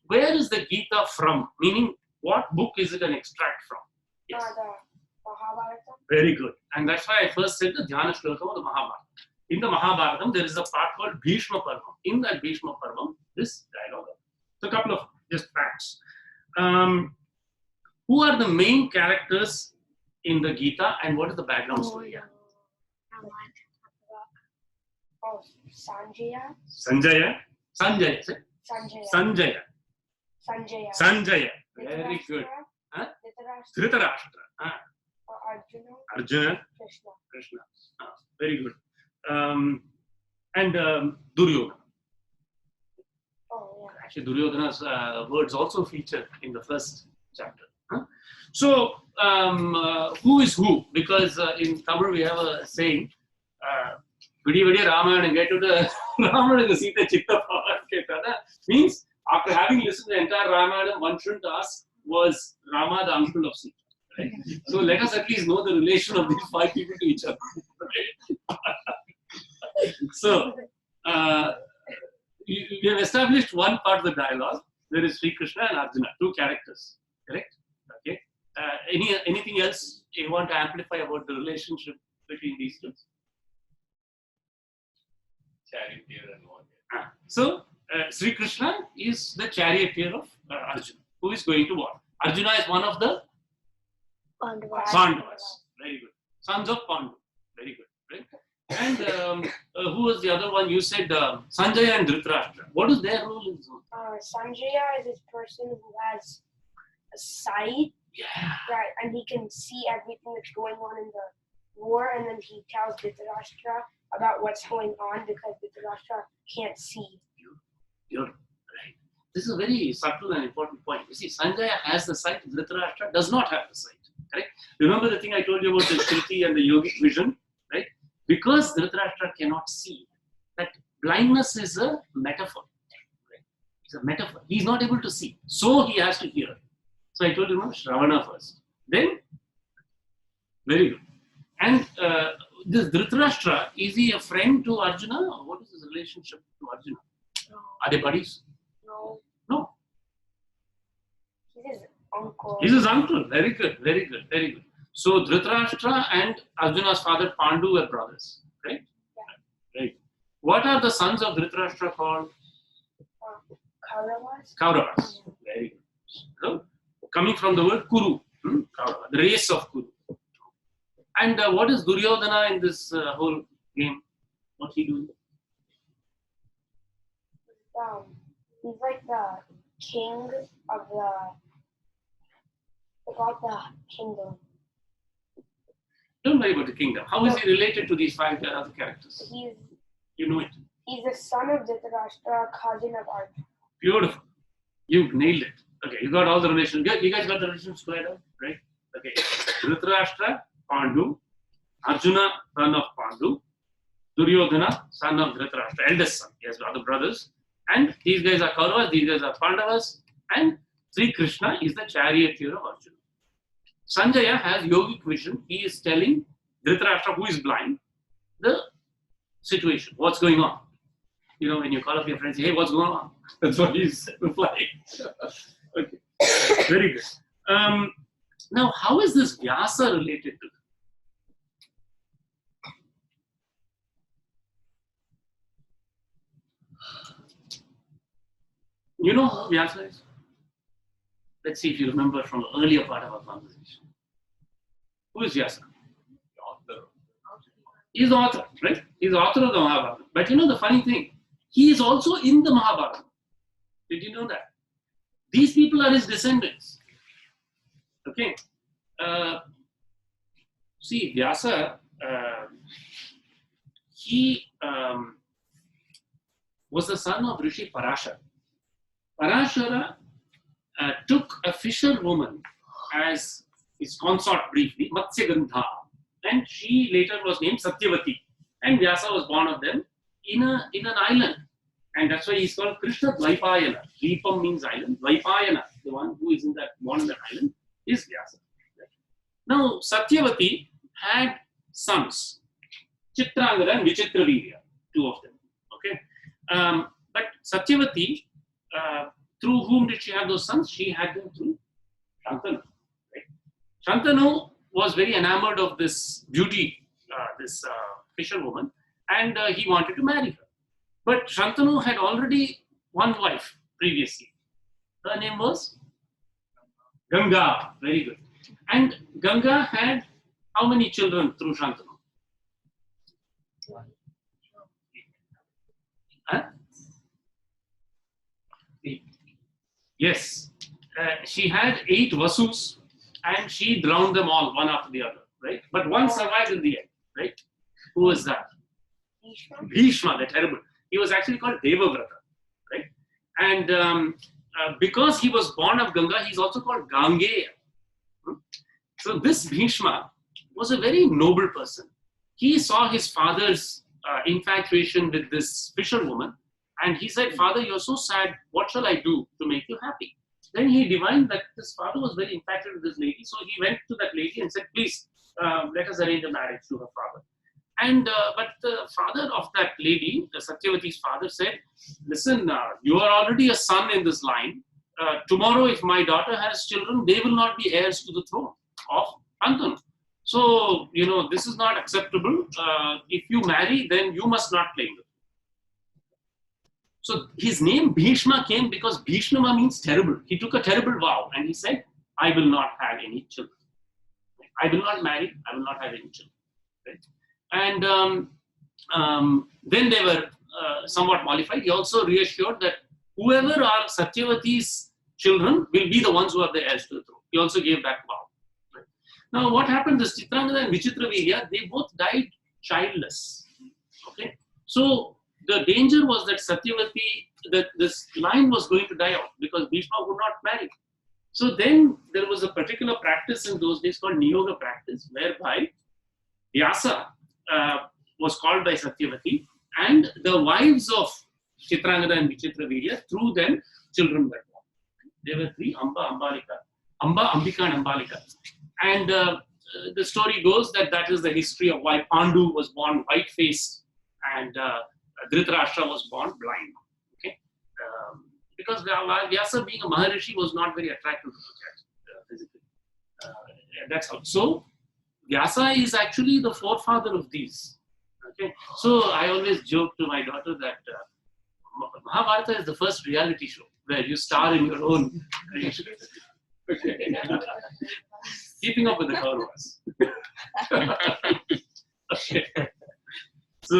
where is the Gita from? Meaning, what book is it an extract from? Yes. The Mahabharata. Very good. And that's why I first said the Dhyana Shlokam of the Mahabharata. In the Mahabharata, there is a part called Bhishma Parvam. In that Bhishma Parvam, this dialogue. So a couple of just facts. Who are the main characters in the Gita and what is the background story? Oh, Sanjaya. Sanjaya. Sanjaya. Is it? Sanjaya. Sanjaya. Sanjaya. Sanjaya. Very good. Huh? Dhritarashtra. Arjuna. Krishna. Very good. And Duryodhana. Oh, yeah. Actually, Duryodhana's words also feature in the first chapter. Huh? So, who is who? Because in Tamil we have a saying, Vidi Vidi Ramayana, get to the Ramayana, the Sita Chitta Pavan, means after having listened to the entire Ramayana, one shouldn't ask, was Rama the uncle of Sita? Right? So let us at least know the relation of these five people to each other. So, we have established one part of the dialogue. There is Sri Krishna and Arjuna, two characters. Correct? Okay. Anything else you want to amplify about the relationship between these two? Charioteer and warrior. So, Sri Krishna is the charioteer of Arjuna, who is going to war. Arjuna is one of the Pandavas. Very good. Sons of Pandu. Very good. Right? And who was the other one? You said Sanjaya and Dhritarashtra. What is their role in this one? Sanjaya is this person who has a sight, right, and he can see everything that's going on in the war, and then he tells Dhritarashtra about what's going on because Dhritarashtra can't see. You're right. This is a very subtle and important point. You see, Sanjaya has the sight, Dhritarashtra does not have the sight. Correct? Remember the thing I told you about the Shruti and the yogic vision, right? Because Dhritarashtra cannot see, that blindness is a metaphor. Right? It's a metaphor. He's not able to see, so he has to hear. So I told you, Shravana first. Then, very good. And this Dhritarashtra, is he a friend to Arjuna? Or what is his relationship to Arjuna? No. Are they buddies? No. No. He's his uncle. He's his uncle. Very good, very good, very good. So Dhritarashtra and Arjuna's father Pandu were brothers, right? Yeah. Right. What are the sons of Dhritarashtra called? Kauravas. Kauravas. Very good. So, coming from the word Kuru, Kaurava, the race of Kuru. And what is Duryodhana in this whole game? What's he doing? He's like the king of the kingdom. Don't worry about the kingdom. How is he related to these five other characters? You know it. He's the son of Dhritarashtra, cousin of Arjuna. Beautiful. You've nailed it. Okay, you got all the relations. You guys got the relations squared out, right? Okay. Dhritarashtra, Pandu, Arjuna, son of Pandu, Duryodhana, son of Dhritarashtra, eldest son. He has other brothers. And these guys are Kauravas, these guys are Pandavas, and Sri Krishna is the charioteer of Arjuna. Sanjaya has yogic vision. He is telling Dhritarashtra, who is blind, the situation, what's going on. You know, when you call up your friends, say, hey, what's going on? That's what he's replying. Okay, very good. Now, how is this Vyasa related to? You know who Vyasa is? Let's see if you remember from the earlier part of our conversation. Who is Vyasa? He's the author, right? He's the author of the Mahabharata. But you know the funny thing, he is also in the Mahabharata. Did you know that? These people are his descendants. Okay. See, Vyasa, he was the son of Rishi Parashara. Parashara took a fisherwoman as his consort briefly, Matsyagandha, and she later was named Satyavati. And Vyasa was born of them in an island. And that's why he's called Krishna Dvaipayana. Dvipam means island. Dvaipayana, the one who is born in that island, is Vyasa. Now, Satyavati had sons, Chitrangada and Vichitravirya, two of them. Okay, but Satyavati, through whom did she have those sons? She had them through Shantanu. Right? Shantanu was very enamored of this beauty, this fisherwoman, and he wanted to marry her. But Shantanu had already one wife previously. Her name was Ganga. Very good. And Ganga had how many children through Shantanu? Huh? Yes. She had 8 Vasus and she drowned them all one after the other, right? But one survived in the end, right? Who was that? Bhishma, the terrible. He was actually called Devavrata, right? And because he was born of Ganga, he's also called Gangeya. So this Bhishma was a very noble person. He saw his father's infatuation with this fisherwoman, and he said, "Father, you're so sad. What shall I do to make you happy?" Then he divined that his father was very infatuated with this lady, so he went to that lady and said, "Please, let us arrange a marriage to her father." And but the father of that lady, Satyavati's father, said, "Listen, you are already a son in this line. Tomorrow, if my daughter has children, they will not be heirs to the throne of Shantanu. So, you know, this is not acceptable. If you marry, then you must not claim it." So his name Bhishma came because Bhishma means terrible. He took a terrible vow and he said, "I will not have any children. I will not marry. I will not have any children." Right? And then they were somewhat mollified. He also reassured that whoever are Satyavati's children will be the ones who are the heirs to the throne. He also gave that vow. Right? Now, what happened is Chitrangada and Vichitravirya, they both died childless. Okay, so the danger was that Satyavati, that this line was going to die out because Bhishma would not marry. So then there was a particular practice in those days called Niyoga practice, whereby Vyasa was called by Satyavati, and the wives of Chitrangada and Vichitravirya, through them, children were born. There were 3, Amba, Ambika, and Ambalika. And the story goes that is the history of why Pandu was born white-faced and Dhritarashtra was born blind. Okay, because Vyasa, being a Maharishi, was not very attractive to look at physically. That's how. So Vyasa is actually the forefather of these. Okay, so I always joke to my daughter that Mahabharata is the first reality show where you star in your own creation. Keeping up with the Kauravas. Okay. So,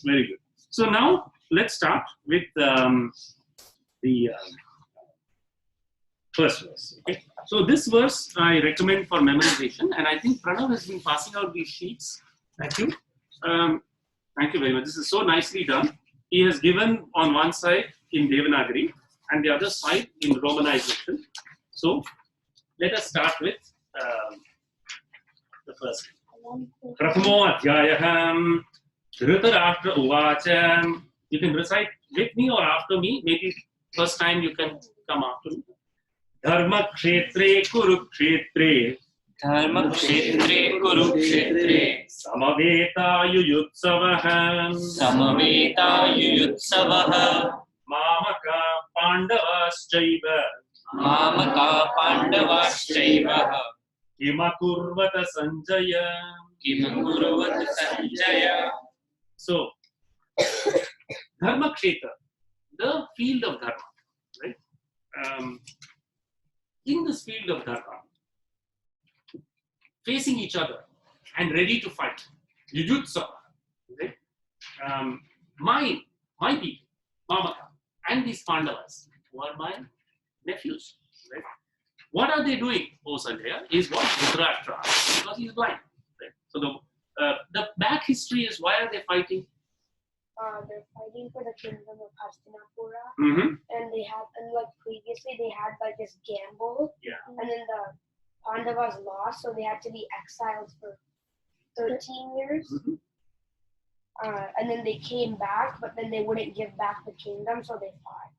very good. So now let's start with the first verse. Okay. So this verse I recommend for memorization, and I think Pranav has been passing out these sheets. Thank you. Thank you very much. This is so nicely done. He has given on one side in Devanagari and the other side in Romanization. So let us start with the first. Prathamo Adhyayaham Dhritarashtra Uvacham. You can recite with me or after me. Maybe first time you can come after me. Dharma Kshetre Kurukshetre. Dharma Kshetre Kurukshetre. Samaveta Yuyutsavaham. Samaveta Yuyutsavaha. Mamaka Pandavaschaiva. Mamaka Pandavaschaiva. Kimakurvata Sanjaya. Kimakurvata Sanjaya. So, Dharma Kshetra. the field of dharma, right? In this field of dharma, facing each other and ready to fight, Yujutsa, right? My people, Mamaka, and these Pandavas, who are my nephews, right? What are they doing, O Sanjaya, is what Dhritarashtra asked, because he's blind. Right? So the back history is, why are they fighting? They're fighting for the kingdom of Hastinapura, Mm-hmm. and like previously they had like this gamble, Yeah. and then the Pandavas lost, so they had to be exiled for 13 years. Mm-hmm. And then they came back, but then they wouldn't give back the kingdom, so they fought.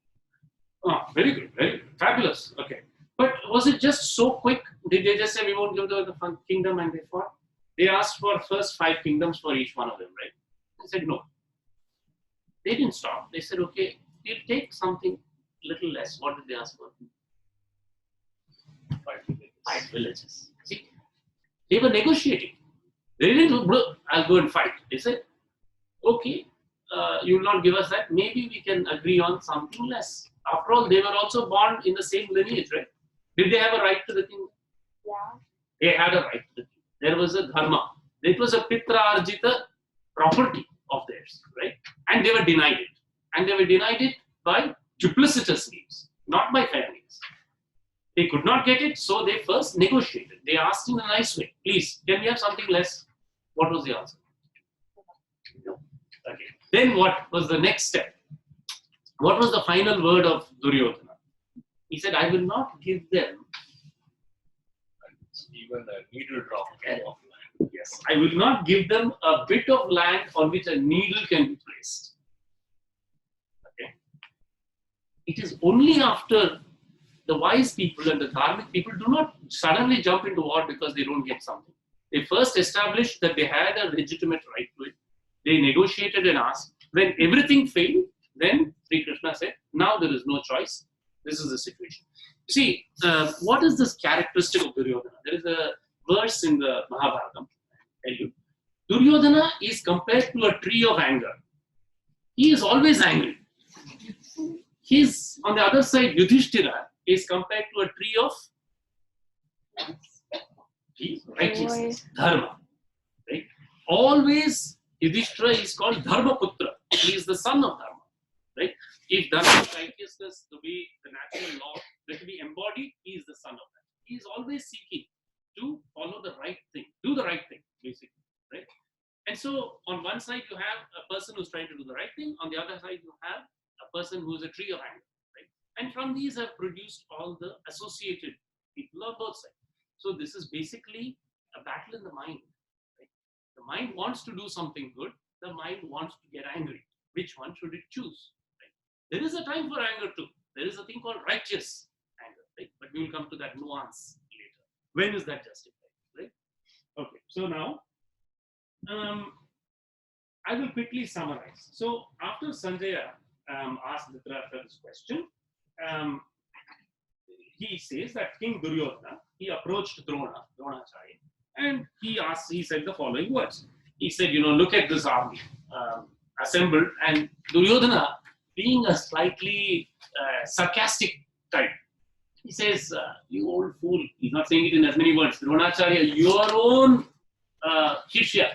Oh, very good, fabulous. Okay, but was it just so quick? Did they just say we won't give the kingdom and they fought? They asked for first 5 kingdoms for each one of them, right? They said no. They didn't stop. They said, okay, we'll take something little less. What did they ask for? 5 villages. See, they were negotiating. They didn't go, I'll go and fight. They said, okay, you will not give us that. Maybe we can agree on something less. After all, they were also born in the same lineage, right? Did they have a right to the kingdom? Yeah. They had a right to the kingdom. There was a dharma. It was a pitra arjita property of theirs, right? And they were denied it. And they were denied it by duplicitous means, not by fair means. They could not get it, so they first negotiated. They asked in a nice way, please, can we have something less? What was the answer? No. Okay. Then what was the next step? What was the final word of Duryodhana? He said, I will not give them even a needle drop of land. Yes, I will not give them a bit of land on which a needle can be placed. Okay. It is only after the wise people and the dharmic people do not suddenly jump into war because they don't get something. They first established that they had a legitimate right to it. They negotiated and asked. When everything failed, then Sri Krishna said, now there is no choice. This is the situation. See, what is this characteristic of Duryodhana? There is a verse in the Mahabharata. I'll tell you. Duryodhana is compared to a tree of anger. He is always angry. He's on the other side, Yudhishthira is compared to a tree of righteousness, dharma. Right? Always Yudhishthira is called Dharmaputra. He is the son of dharma. Right? If dharma is righteousness to be the natural law, that to be embodied, he is the son of that. He is always seeking to follow the right thing, do the right thing, basically. Right? And so on one side you have a person who's trying to do the right thing, on the other side you have a person who is a tree of anger. Right? And from these have produced all the associated people on both sides. So this is basically a battle in the mind. Right? The mind wants to do something good, the mind wants to get angry. Which one should it choose? Right? There is a time for anger too. There is a thing called righteous anger, right? But we will come to that nuance later. When is that justified, right? Okay, so now I will quickly summarize. So after Sanjaya asked Dhritarashtra this question, he says that King Duryodhana, he approached Dronacharya, and he said the following words. He said, look at this army assembled, and Duryodhana, being a slightly sarcastic type, he says, you old fool. He's not saying it in as many words. Dronacharya, your own Shishya,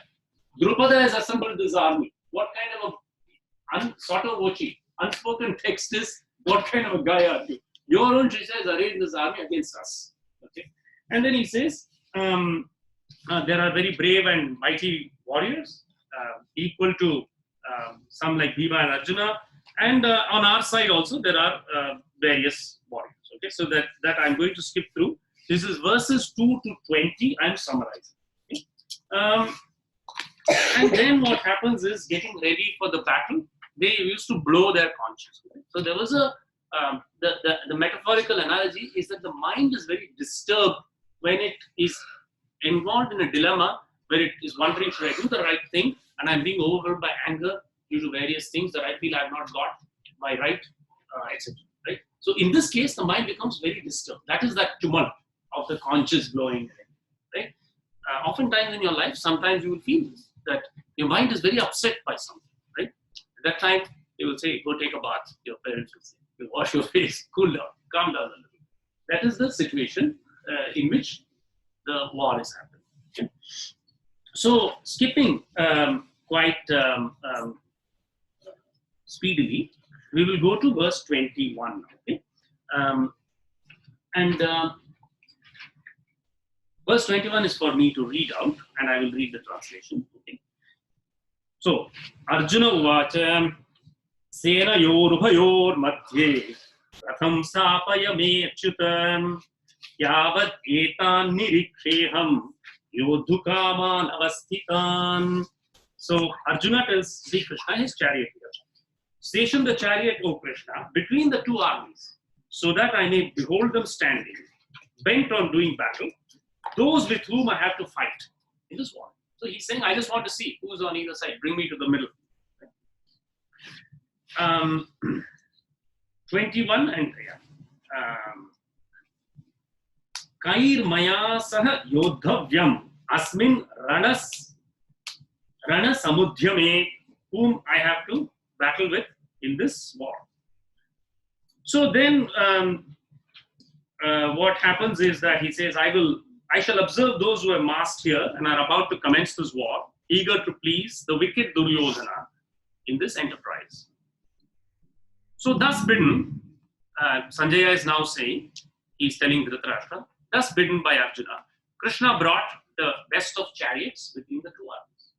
Drupada has assembled this army. What kind of a sotto voce, unspoken text is, what kind of a guy are you? Your own Shishya has arrayed this army against us. Okay. And then he says, there are very brave and mighty warriors, equal to some like Bhima and Arjuna. And on our side also, there are various warriors. Okay, so that I'm going to skip through. This is verses 2 to 20. I'm summarizing. Okay? And then what happens is, getting ready for the battle, they used to blow their conches. Right? So there was the metaphorical analogy is that the mind is very disturbed when it is involved in a dilemma where it is wondering, should I do the right thing? And I'm being overwhelmed by anger due to various things that I feel I have not got my right, etc. Right? So in this case, the mind becomes very disturbed. That is that tumult of the conches blowing. Right? Oftentimes in your life, sometimes you will feel that your mind is very upset by something. Right? At that time, They will say, go take a bath. Your parents will say, you wash your face, cool down, calm down a little. That is the situation in which the war is happening. Okay? So, skipping quite speedily, we will go to verse 21. Okay? Verse 21 is for me to read out, and I will read the translation. Okay? So, Arjuna uvacha Sena yorubhayor madhye Ratham sapaya me achyutam Yavat etan niriksheham Yodhukaman avasthitan. So, Arjuna tells Sri Krishna his chariot here. Station the chariot, O Krishna, between the two armies, so that I may behold them standing, bent on doing battle, those with whom I have to fight in this war. So he's saying, I just want to see who's on either side. Bring me to the middle. 21 and Kair maya sah yodhavyam asmin rana samudhyame, whom I have to battle with in this war. So then what happens is that he says, I shall observe those who are massed here and are about to commence this war, eager to please the wicked Duryodhana in this enterprise. So thus bidden, Sanjaya is now saying, he's telling Dhritarashtra, thus bidden by Arjuna, Krishna brought the best of chariots between the two armies.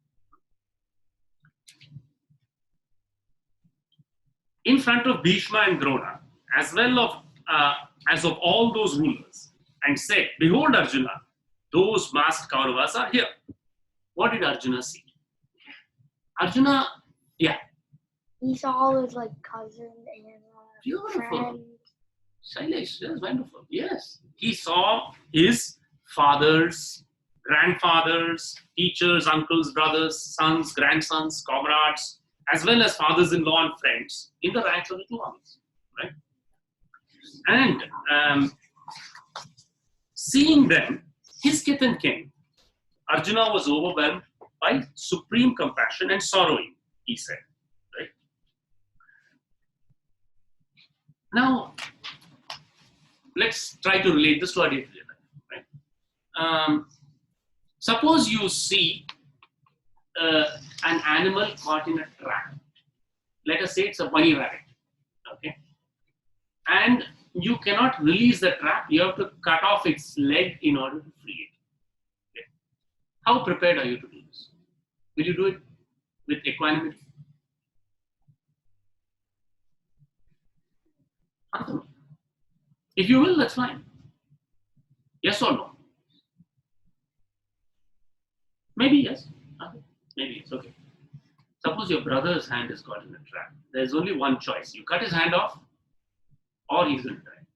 In front of Bhishma and Drona, as well as of all those rulers, and said, behold Arjuna, those masked Kauravas are here. What did Arjuna see? Arjuna, yeah. He saw all his cousins and Beautiful. friends. Shailesh, that's wonderful. Yes. He saw his fathers, grandfathers, teachers, uncles, brothers, sons, grandsons, comrades, as well as fathers-in-law and friends in the ranks of the two armies. Right? And seeing them, his kith and kin, Arjuna was overwhelmed by supreme compassion and sorrowing, he said. Right? Now, let's try to relate this to our day-to-day life. Right? Suppose you see an animal caught in a trap. Let us say it's a bunny rabbit. Okay? And you cannot release the trap. You have to cut off its leg in order to free it. Okay? How prepared are you to do this? Will you do it with equanimity? I don't know. If you will, that's fine. Yes or no? Maybe yes. Maybe it's okay. Suppose your brother's hand is caught in a trap. There's only one choice. You cut his hand off, or he's going to die.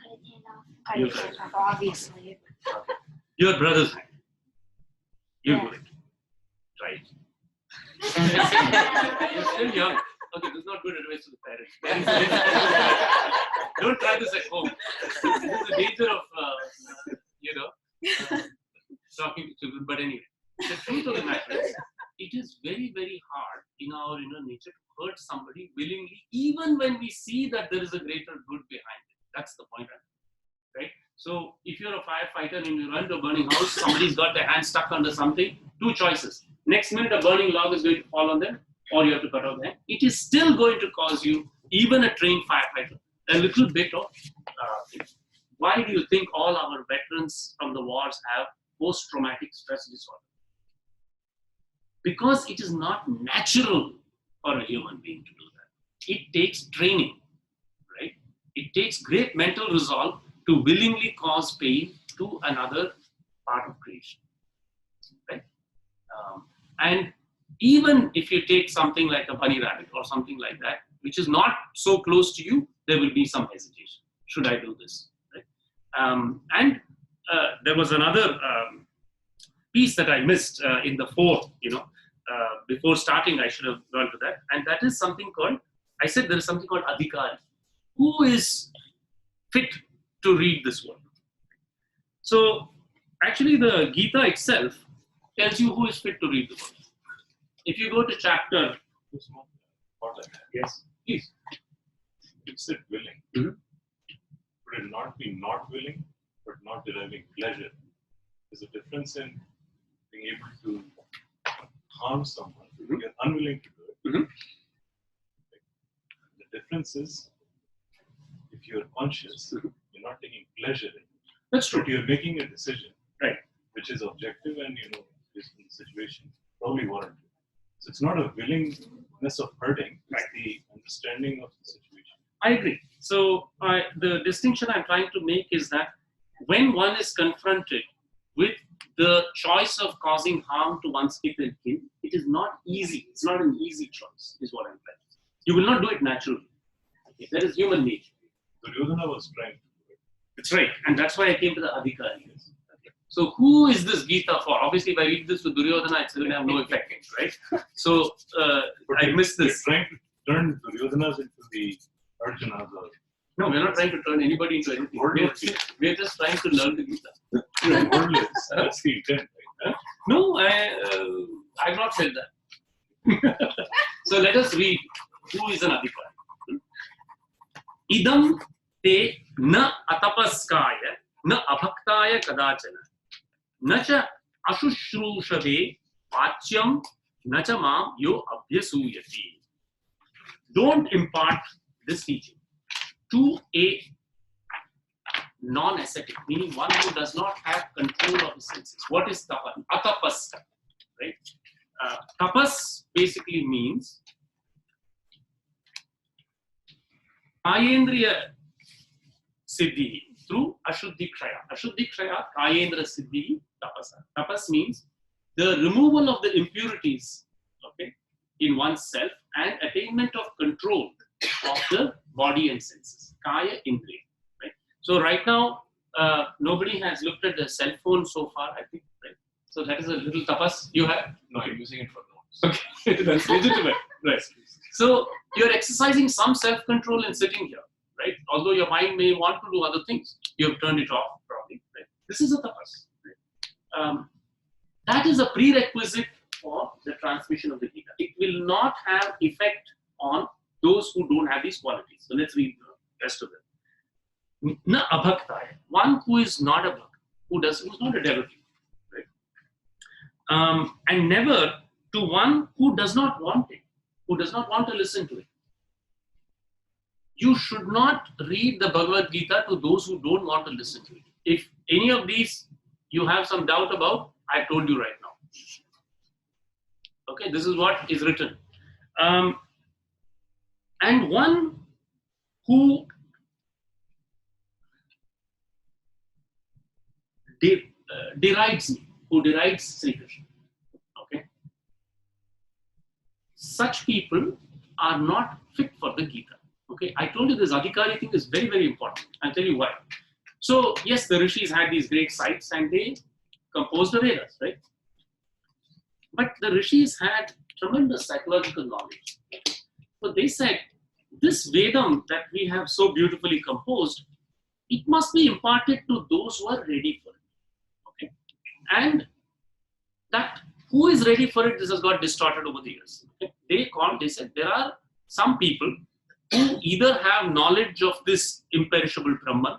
Cut his hand off. Cut his hand off, obviously. Your brother's hand. You do it. Try it. You're still young. Okay, this is not good advice to the parents. Don't try this at home. This is the danger of, talking to children. But anyway, the truth of the matter is, it is very, very hard in our inner nature to hurt somebody willingly, even when we see that there is a greater good behind it. That's the point, right? So, if you're a firefighter and you run to a burning house, somebody's got their hand stuck under something, two choices. Next minute, a burning log is going to fall on them, or you have to cut off their hand. It is still going to cause you, even a trained firefighter, a little bit of why do you think all our veterans from the wars have post-traumatic stress disorder? Because it is not natural for a human being to do that. It takes training, right? It takes great mental resolve to willingly cause pain to another part of creation, right? And even if you take something like a bunny rabbit or something like that, which is not so close to you, there will be some hesitation. Should I do this? Right? There was another piece that I missed in the fourth, before starting, I should have gone to that. And that is something called, I said there is something called adhikari. Who is fit to read this work? So actually the Gita itself tells you who is fit to read the work. If you go to chapter thought I had. Yes, please. You said willing. Mhm. Would it not be not willing, but not deriving pleasure? There's a difference in being able to harm someone. Mhm. You're unwilling to do it. Mhm. The difference is, if you're conscious, Mhm. you're not taking pleasure in it. That's true. But you're making a decision, Right. which is objective and, based on the situation, probably warranted. So it's not a willingness of hurting, it's the understanding of the situation. I agree. So the distinction I'm trying to make is that when one is confronted with the choice of causing harm to one's kith and kin, it is not easy. It's not an easy choice, is what I'm trying to say. You will not do it naturally. Okay? That is human nature. Duryodhana was trying to do it. That's right. And that's why I came to the adhikari. Okay. So who is this Gita for? Obviously, if I read this to Duryodhana, it's going to have no effect, right? So I missed this. We're trying to turn Duryodhanas into the Arjunas or No, we're not trying to turn anybody into anything. We're just trying to learn the Gita. wordless. That's the intent, right? No, I've not said that. So let us read who is an adhikari. Idam te na atapaskaya na abhaktaya kadachana na cha ashushrushave vachyam na cha mam yo abhyasuyati. Don't impart this teaching to a non-ascetic, meaning one who does not have control of his senses. What is tapas? Atapas, right? Tapas basically means Kayendriya Siddhi through Ashuddhi Kraya. Ashuddhi Kraya, Kayendra Siddhi, Tapasa. Tapas means the removal of the impurities, okay, in oneself and attainment of control of the body and senses. Kaya Indriya. Right? So right now, nobody has looked at the cell phone so far, I think, right? So that is a little tapas you have. No, I'm using it for notes. Okay, that's legitimate. Right. So you're exercising some self-control in sitting here, right? Although your mind may want to do other things, you have turned it off probably. Right? This is a tapas. Right? That is a prerequisite for the transmission of the Gita. It will not have effect on those who don't have these qualities. So let's read the rest of them. Na abhaktaya, one who is not a bhakt, who's not a devotee, right? And never to one who does not want it, who does not want to listen to it. You should not read the Bhagavad Gita to those who don't want to listen to it. If any of these you have some doubt about, I told you right now. Okay, this is what is written. And one who derides me, who derides Sri Krishna. Okay, such people are not fit for the Gita. Okay, I told you this adhikari thing is very, very important. I'll tell you why. So yes, the rishis had these great sites and they composed the Vedas, right? But the rishis had tremendous psychological knowledge. So they said, this Vedam that we have so beautifully composed, it must be imparted to those who are ready for it. Okay, and that who is ready for it, this has got distorted over the years. Okay? They said there are some people who either have knowledge of this imperishable Brahman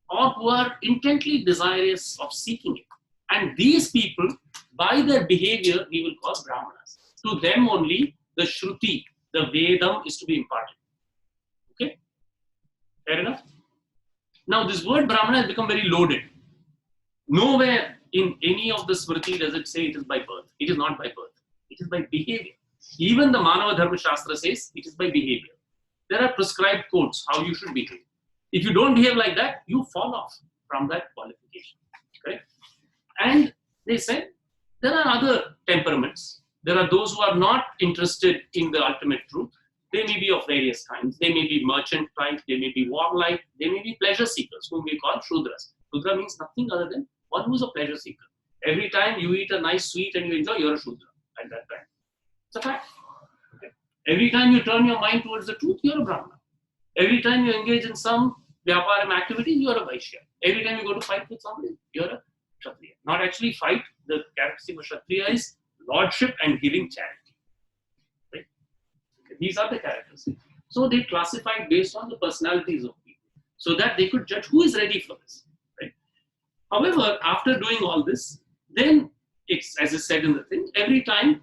or who are intently desirous of seeking it. And these people, by their behavior, we will call Brahmanas. To them only, the Shruti, the Vedam is to be imparted. Okay? Fair enough? Now, this word Brahmana has become very loaded. Nowhere in any of the Smriti does it say it is by birth. It is not by birth. It is by behavior. Even the Manava Dharma Shastra says it is by behavior. There are prescribed codes how you should behave. If you don't behave like that, you fall off from that qualification. Okay? And they said there are other temperaments. There are those who are not interested in the ultimate truth. They may be of various kinds. They may be merchant type, they may be warlike, they may be pleasure seekers, whom we call Shudras. Shudra means nothing other than one who is a pleasure seeker. Every time you eat a nice sweet and you enjoy, you're a Shudra at that time. It's a fact. Okay. Every time you turn your mind towards the truth, you're a Brahmana. Every time you engage in some Vyaparam activity, you're a Vaishya. Every time you go to fight with somebody, you're a Kshatriya. Not actually fight, the characteristic of Kshatriya is lordship and giving charity. Right? These are the characteristics. So they classified based on the personalities of people, so that they could judge who is ready for this. Right? However, after doing all this, then it's, as I said in the thing, every time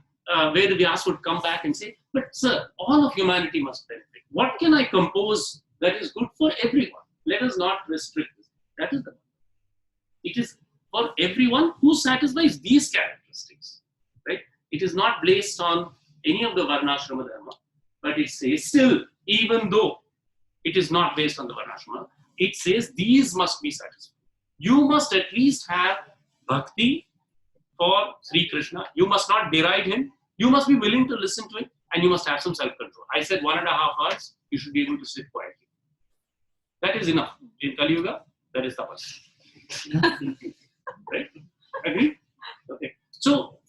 where the Vyas would come back and say, but sir, all of humanity must benefit. What can I compose that is good for everyone? Let us not restrict this. That is the. It is for everyone who satisfies these characteristics. Right? It is not based on any of the Varnashrama Dharma, but it says still, even though it is not based on the Varnashrama, it says these must be satisfied. You must at least have bhakti for Sri Krishna. You must not deride him. You must be willing to listen to him, and you must have some self-control. I said 1.5 hours, you should be able to sit quietly. That is enough. In Kali Yuga, that is tapasya. Right? Agree? Okay. So,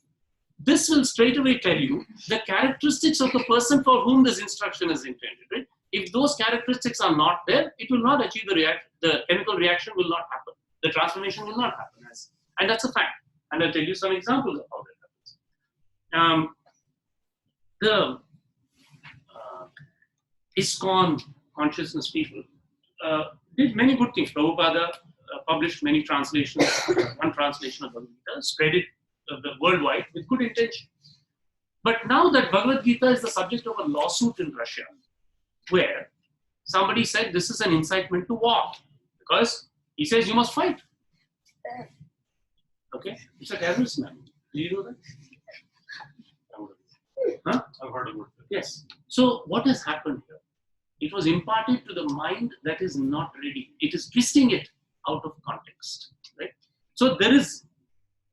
this will straight away tell you the characteristics of the person for whom this instruction is intended. Right? If those characteristics are not there, it will not achieve the chemical reaction will not happen. The transformation will not happen. And that's a fact. And I'll tell you some examples of how that happens. The ISKCON consciousness people did many good things. Prabhupada published many translations, one translation of Bhagavad Gita, spread it worldwide with good intention. But now that Bhagavad Gita is the subject of a lawsuit in Russia, where somebody said this is an incitement to war, because he says you must fight. Okay? It's a terrorist man. Do you know that? Huh? I've heard about it. Yes. So what has happened here? It was imparted to the mind that is not ready. It is twisting it out of context. Right? So there is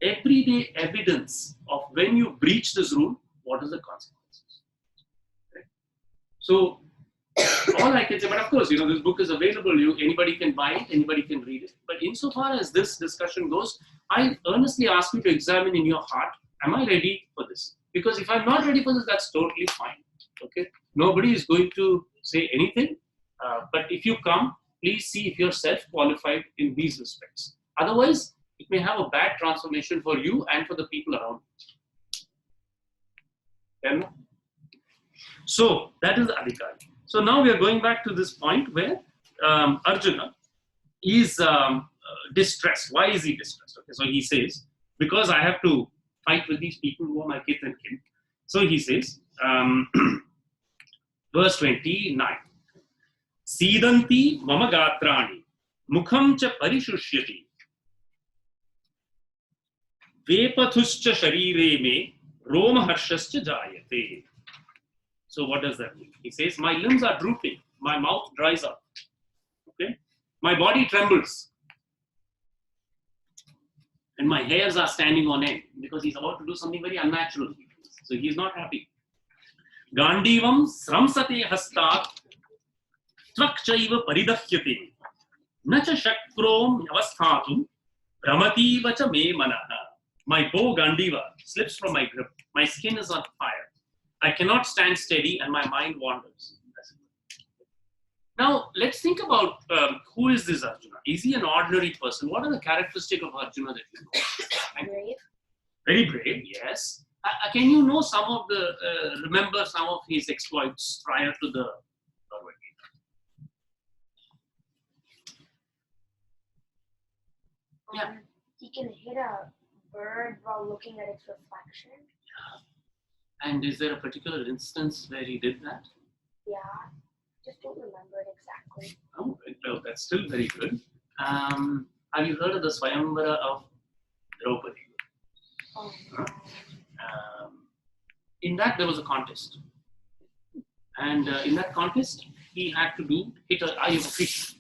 everyday evidence of when you breach this rule, what is the consequences. Right? So all I can say, but of course, this book is available. Anybody can buy it, anybody can read it. But insofar as this discussion goes, I earnestly ask you to examine in your heart, am I ready for this? Because if I'm not ready for this, that's totally fine. Okay? Nobody is going to say anything. But if you come, please see if you're self-qualified in these respects. Otherwise, it may have a bad transformation for you and for the people around you. So, that is the adhikari. So now we are going back to this point where Arjuna is distressed. Why is he distressed? Okay, so he says, because I have to fight with these people who are my kith and kin. So he says, verse 29, Sidanti mama gatrani mukham cha parishushyati vepathuscha sharire me roma harshascha jayate. So what does that mean? He says, my limbs are drooping, my mouth dries up, okay? My body trembles, and my hairs are standing on end because he's about to do something very unnatural. So he's not happy. Gandivam sramsate hastat tvakchaiva paridahyate nacha shakrom avasthatum brahmativa cha me manaha. My bow Gandiva slips from my grip. My skin is on fire. I cannot stand steady and my mind wanders. Now, let's think about who is this Arjuna? Is he an ordinary person? What are the characteristics of Arjuna that you know? Brave. Very brave, yes. Can you know some of the, remember some of his exploits prior to the Bhagavad Gita? Yeah. He can hit a bird while looking at its reflection. And is there a particular instance where he did that? Yeah. Just don't remember it exactly. Oh, well, that's still very good. Have you heard of the Swayamvara of Draupadi? Oh, Huh? In that there was a contest. And in that contest, he had to hit an eye of a fish,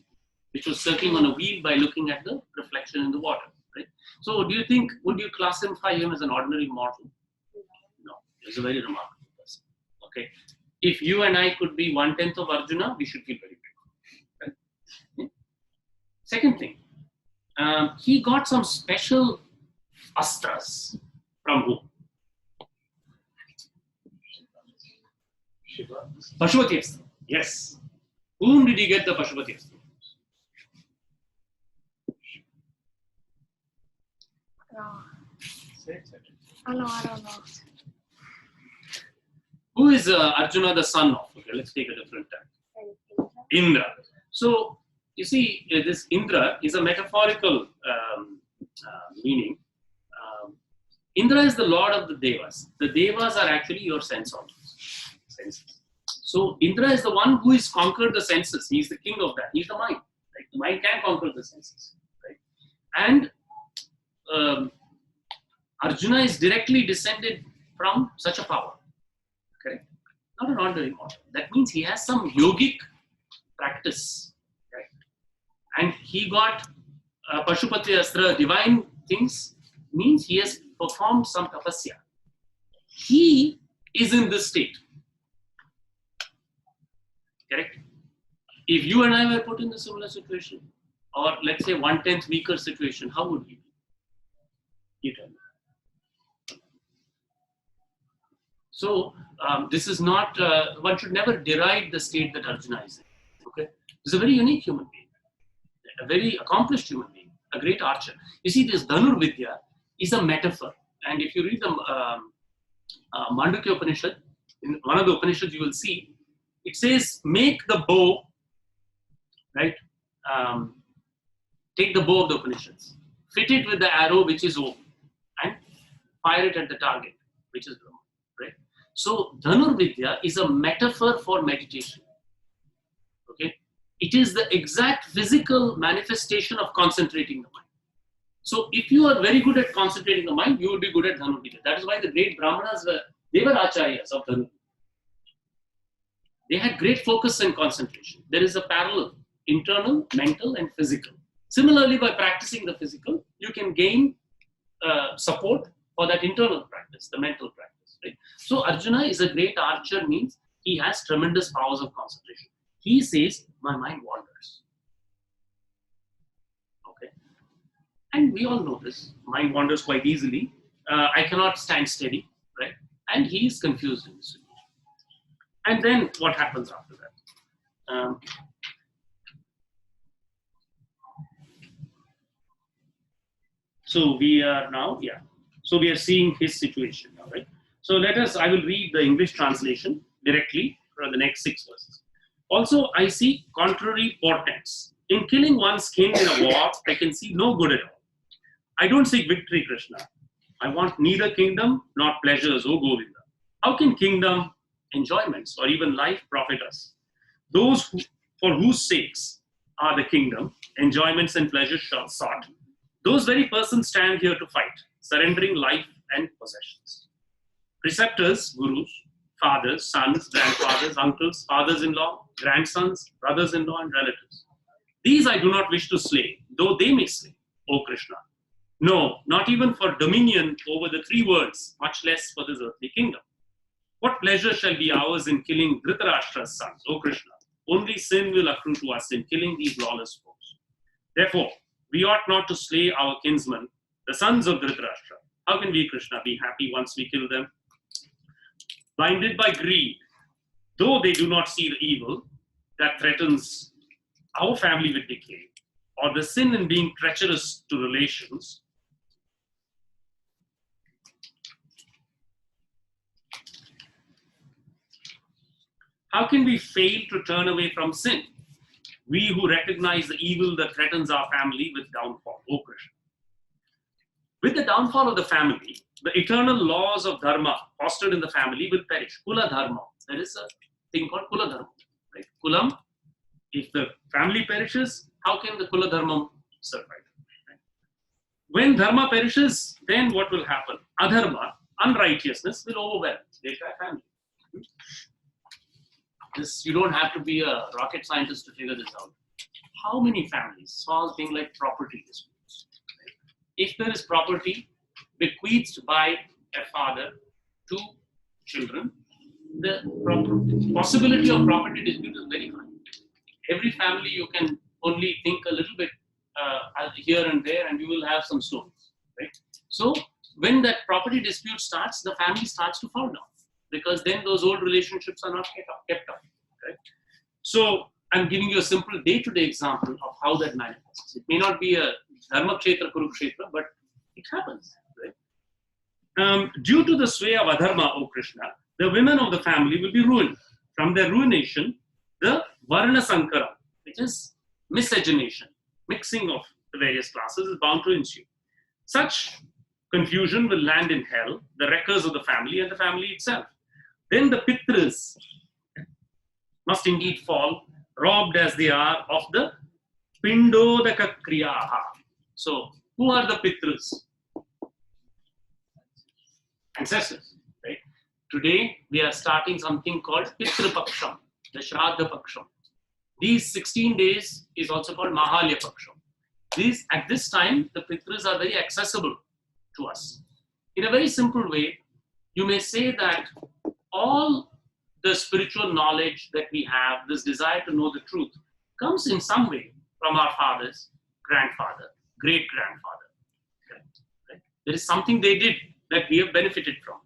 which was circling on a wheel by looking at the reflection in the water. Right? So do you think, would you classify him as an ordinary mortal? No, he's a very remarkable person. Okay. If you and I could be 1/10 of Arjuna, we should feel very big. Right? Okay. Second thing, he got some special astras from whom? Pashupati Astra. Yes. Whom did he get the Pashupati Astra? No. Oh, no, I don't know. Who is Arjuna the son of? Okay, let's take a different tag. Indra. So, you see, this Indra is a metaphorical meaning. Indra is the lord of the Devas. The Devas are actually your sense organs. Senses. So, Indra is the one who has conquered the senses. He is the king of that. He is the mind. Right? The mind can conquer the senses. Right? And Arjuna is directly descended from such a power. Correct? Not an ordinary mortal. That means he has some yogic practice. Right? And he got Pashupati Astra, divine things, means he has performed some tapasya. He is in this state. Correct? If you and I were put in a similar situation, or let's say 1/10 weaker situation, how would we be? You tell me. So, this is not, one should never deride the state that Arjuna is in. Okay? He's a very unique human being, a very accomplished human being, a great archer. You see, this Dhanur Vidya is a metaphor. And if you read the Mandukya Upanishad, in one of the Upanishads you will see, it says, make the bow, right? Take the bow of the Upanishads, fit it with the arrow which is Om, and fire it at the target, which is Brahma, right? So, Dhanur Vidya is a metaphor for meditation. Okay? It is the exact physical manifestation of concentrating the mind. So, if you are very good at concentrating the mind, you will be good at Dhanur Vidya. That is why the great Brahmanas they were acharyas of Dhanur. They had great focus and concentration. There is a parallel, internal, mental, and physical. Similarly, by practicing the physical, you can gain support for that internal practice, the mental practice. Right? So Arjuna is a great archer, means he has tremendous powers of concentration. He says, my mind wanders. Okay. And we all know this. Mind wanders quite easily. I cannot stand steady. Right? And he is confused in this situation. And then what happens after that? So we are now, So we are seeing his situation now, right? So I will read the English translation directly for the next 6 verses. Also, I see contrary portents. In killing one's kin in a war, I can see no good at all. I don't seek victory, Krishna. I want neither kingdom nor pleasures, O Govinda. How can kingdom, enjoyments, or even life profit us? Those for whose sakes are the kingdom, enjoyments and pleasures sought, those very persons stand here to fight, surrendering life and possessions. Preceptors, gurus, fathers, sons, grandfathers, uncles, fathers-in-law, grandsons, brothers-in-law, and relatives. These I do not wish to slay, though they may slay, O Krishna. No, not even for dominion over the 3 worlds, much less for this earthly kingdom. What pleasure shall be ours in killing Dhritarashtra's sons, O Krishna? Only sin will accrue to us in killing these lawless foes. Therefore, we ought not to slay our kinsmen, the sons of Dhritarashtra. How can we, Krishna, be happy once we kill them? Blinded by greed, though they do not see the evil that threatens our family with decay, or the sin in being treacherous to relations, how can we fail to turn away from sin? We who recognize the evil that threatens our family with downfall, O Krishna. With the downfall of the family, the eternal laws of dharma fostered in the family will perish. Kula dharma. There is a thing called kula dharma. Right? Kulam, if the family perishes, how can the kula dharma survive? Right? When dharma perishes, then what will happen? Adharma, unrighteousness, will overwhelm the entire family. You don't have to be a rocket scientist to figure this out. How many families, small thing like property disputes? Right? If there is property bequeathed by a father to children, the possibility of property dispute is very high. Every family you can only think a little bit here and there, and you will have some stories. Right? So when that property dispute starts, the family starts to fall down, because then those old relationships are not kept up. Right? So I'm giving you a simple day-to-day example of how that manifests. It may not be a dharma kshetra, kurukshetra, but it happens. Right? Due to the sway of adharma, O Krishna, the women of the family will be ruined. From their ruination, the Varna Sankara, which is miscegenation, mixing of the various classes, is bound to ensue. Such confusion will land in hell, the wreckers of the family and the family itself. Then the Pitras must indeed fall, robbed as they are of the Pindodaka Kriyaha. So, who are the Pitras? Ancestors, right? Today, we are starting something called Pitra Paksham, the Shraddha Paksham. These 16 days is also called Mahalya Paksham. At this time, the Pitras are very accessible to us. In a very simple way, you may say that all the spiritual knowledge that we have, this desire to know the truth, comes in some way from our fathers, grandfather, great-grandfather. Right? There is something they did that we have benefited from.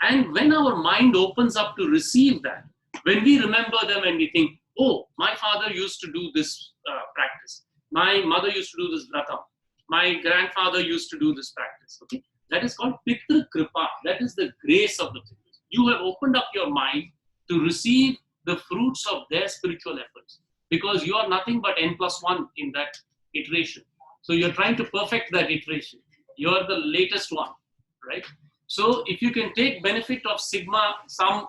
And when our mind opens up to receive that, when we remember them and we think, oh, my father used to do this practice, my mother used to do this vratam, my grandfather used to do this practice. Okay, that is called Pitra Kripa. That is the grace of the Pitras. You have opened up your mind to receive the fruits of their spiritual efforts, because you are nothing but n+1 in that iteration. So you're trying to perfect that iteration. You're the latest one, right? So if you can take benefit of sigma sum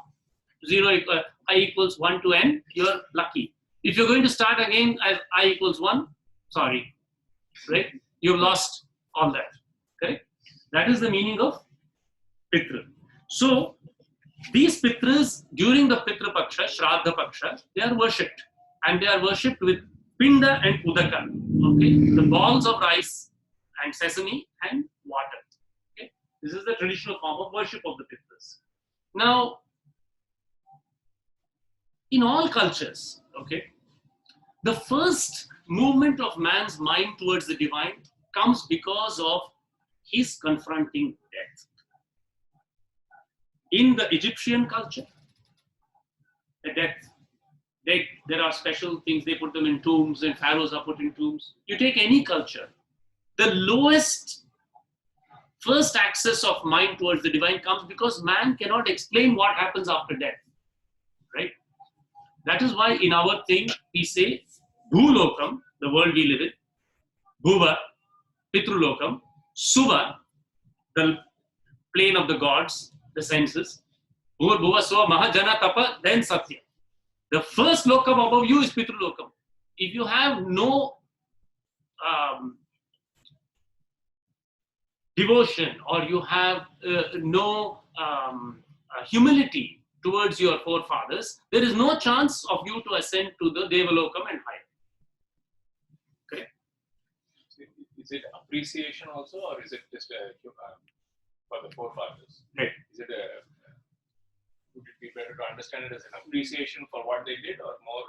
0 I equals 1 to n, you're lucky. If you're going to start again as I equals 1, sorry, right? You've lost all that, correct? That is the meaning of Pitra. So these Pitras, during the Pitra Paksha, Shraddha Paksha, they are worshipped. And they are worshipped with Pinda and Udaka, okay? The balls of rice and sesame and water. Okay? This is the traditional form of worship of the Pitras. Now, in all cultures, okay, the first movement of man's mind towards the divine comes because of his confronting death. In the Egyptian culture, the death, there are special things, they put them in tombs, and pharaohs are put in tombs. You take any culture, the lowest first access of mind towards the divine comes because man cannot explain what happens after death, right? That is why in our thing, we say, Bhulokam, the world we live in, Bhuva, Pitrulokam, Suva, the plane of the gods, the senses, Bhuva, Bhuva, Suva, Mahajana, Tapa, then Satya. The first lokam above you is Pitrulokam. If you have no devotion, or you have no humility towards your forefathers, there is no chance of you to ascend to the Devalokam and higher. Correct? Is it appreciation also, or is it just for the forefathers? Right. Is it would it be better to understand it as an appreciation for what they did, or more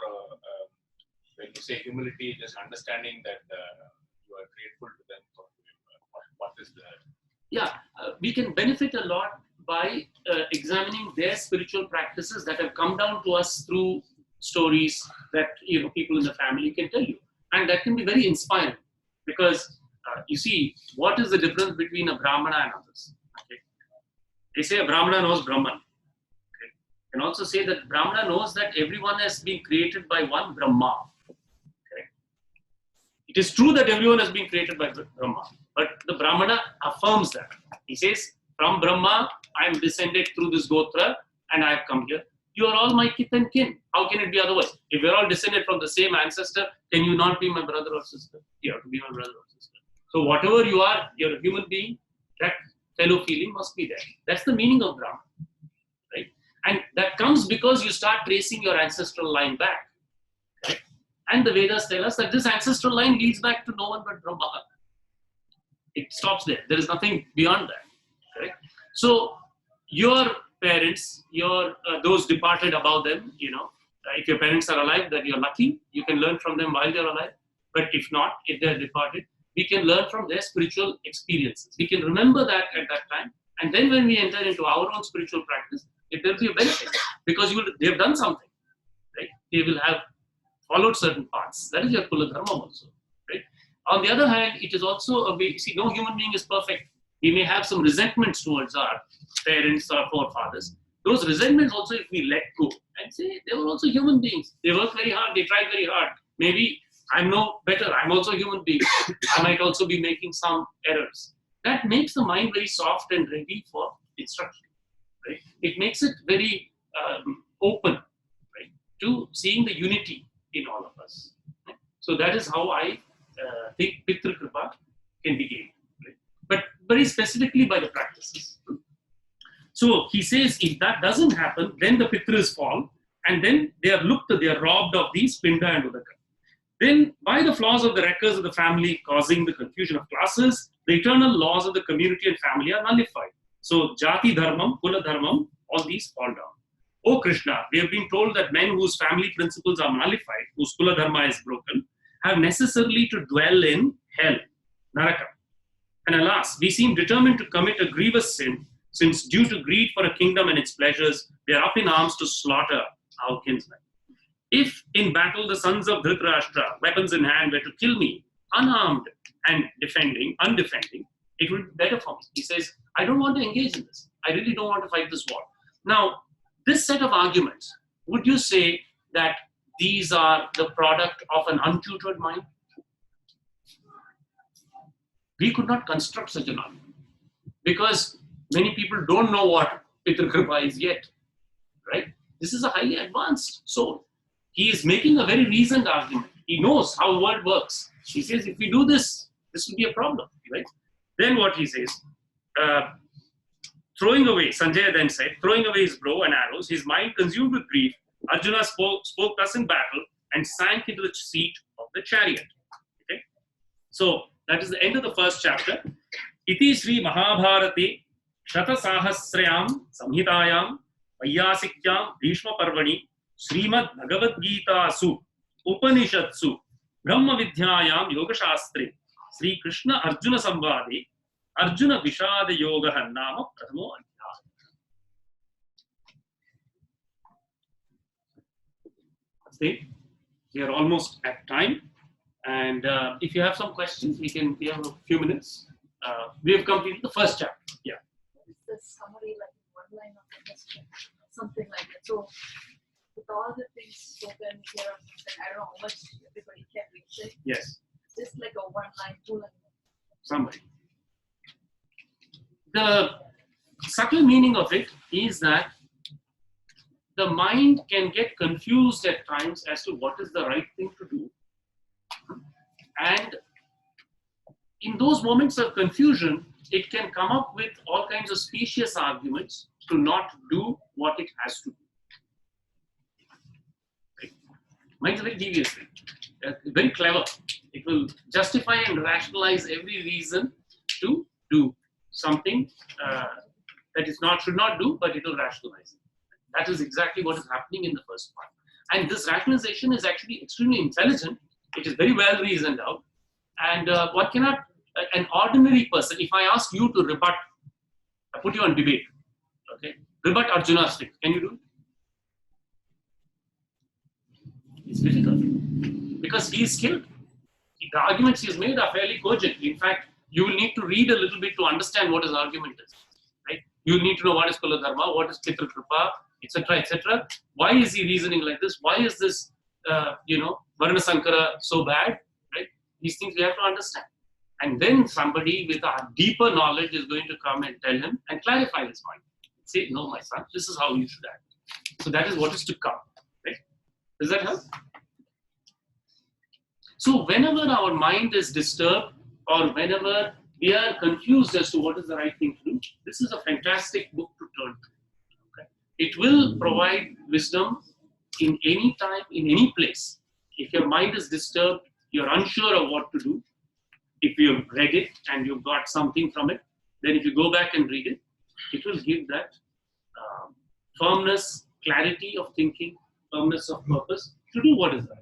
when you say humility, just understanding that you are grateful to them for what is the... Yeah, we can benefit a lot by examining their spiritual practices that have come down to us through stories that people in the family can tell you, and that can be very inspiring, because you see, what is the difference between a Brahmana and others? Okay. They say a Brahmana knows Brahman. Okay. And also say that Brahmana knows that everyone has been created by one Brahma. Okay. It is true that everyone has been created by Brahma, but the Brahmana affirms that. He says, from Brahma, I am descended through this Gotra and I have come here. You are all my kith and kin. How can it be otherwise? If we are all descended from the same ancestor, can you not be my brother or sister? You have to be my brother or sister. So whatever you are, you're a human being, that fellow feeling must be there. That's the meaning of Brahman, right? And that comes because you start tracing your ancestral line back. Right? And the Vedas tell us that this ancestral line leads back to no one but Brahma. It stops there. There is nothing beyond that. Correct? So your parents, those departed above them, if your parents are alive, then you're lucky. You can learn from them while they're alive. But if not, if they're departed, we can learn from their spiritual experiences. We can remember that at that time. And then when we enter into our own spiritual practice, it will be a benefit because they have done something, right? They will have followed certain paths. That is your Kula Dharma also, right? On the other hand, it is also a way, see, no human being is perfect. We may have some resentments towards our parents or forefathers, those resentments also, if we let go and say they were also human beings, they worked very hard, they tried very hard. Maybe I'm no better, I'm also a human being. I might also be making some errors. That makes the mind very soft and ready for instruction. Right? It makes it very open, right, to seeing the unity in all of us. Right? So that is how I think Pitru Kripa can be gained. Right? But very specifically by the practices. So he says if that doesn't happen, then the Pitras fall, and then they are robbed of these Pinda and Udaka. Then, by the flaws of the records of the family causing the confusion of classes, the eternal laws of the community and family are nullified. So, Jati Dharmam, Kula Dharmam, all these fall down. O Krishna, we have been told that men whose family principles are nullified, whose Kula Dharma is broken, have necessarily to dwell in hell, Naraka. And alas, we seem determined to commit a grievous sin, since due to greed for a kingdom and its pleasures, we are up in arms to slaughter our kinsmen. If in battle the sons of Dhritarashtra, weapons in hand, were to kill me, unarmed and undefending, it would be better for me. He says, I don't want to engage in this. I really don't want to fight this war. Now, this set of arguments, would you say that these are the product of an untutored mind? We could not construct such an argument because many people don't know what Pitru Kripa is yet, right? This is a highly advanced soul. He is making a very reasoned argument. He knows how the world works. He says, if we do this, this will be a problem, right? Then what he says, throwing away, Sanjaya then said, throwing away his bow and arrows, his mind consumed with grief, Arjuna spoke thus in battle and sank into the seat of the chariot. Okay? So that is the end of the first chapter. Iti Sri Mahabharati Shata Sahasrayam Samhitayam Vaiyasikyam Bhishma Parvani Srimad Bhagavad Gita Su Upanishatsu Brahma Vidyayam Yoga Shastre Sri Krishna Arjuna Samvade Arjuna Vishada Yoga Nama Prathamo Adhyaya. See, we are almost at time, and if you have some questions, we have a few minutes. We have completed the first chapter. Yeah. Is the summary like one line of the question, something like that? So, with all the things spoken here, I don't know how much everybody can read it. Yes. Just like a one line, 2 line summary. The subtle meaning of it is that the mind can get confused at times as to what is the right thing to do. And in those moments of confusion, it can come up with all kinds of specious arguments to not do what it has to do. Right? Mind's a very devious thing, very clever. It will justify and rationalize every reason to do something that is should not do, but it will rationalize it. That is exactly what is happening in the first part. And this rationalization is actually extremely intelligent. It is very well reasoned out. And what cannot, an ordinary person, if I ask you to rebut, I put you on debate, okay? Rebut Arjuna's thing. Can you do it? It's difficult because he is skilled. The arguments he has made are fairly cogent. In fact, you will need to read a little bit to understand what his argument is, right? You will need to know what is Kula Dharma, what is Pitru Kripa, etc., etc. Why is he reasoning like this? Why is this, Varna Sankara so bad, right? These things we have to understand. And then somebody with a deeper knowledge is going to come and tell him and clarify his mind. Say, no, my son, this is how you should act. So that is what is to come, right? Does that help? So whenever our mind is disturbed or whenever we are confused as to what is the right thing to do, this is a fantastic book to turn to. Okay? It will provide wisdom in any time, in any place. If your mind is disturbed, you're unsure of what to do, if you've read it and you've got something from it, then if you go back and read it, it will give that firmness, clarity of thinking, firmness of purpose to do what is right.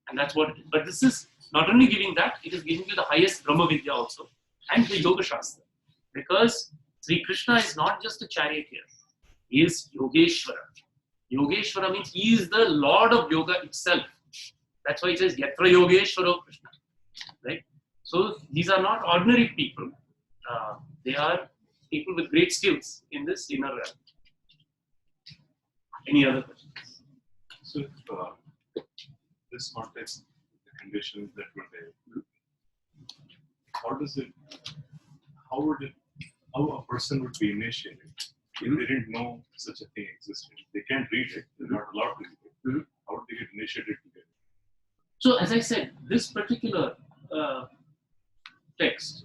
And that's what it is. But this is not only giving that, it is giving you the highest Brahma Vidya also and the Yoga Shastra. Because Sri Krishna is not just a charioteer, he is Yogeshwara. Yogeshwara means he is the Lord of Yoga itself. That's why it says Yatra Yogeshwara Krishna. Right? So these are not ordinary people. They are people with great skills in this inner realm. Any other questions? So, if this context, the conditions that were there, how a person would be initiated if they didn't know such a thing existed? They can't read it, they're not allowed to read it. How would they get initiated to get it? So, as I said, this particular text,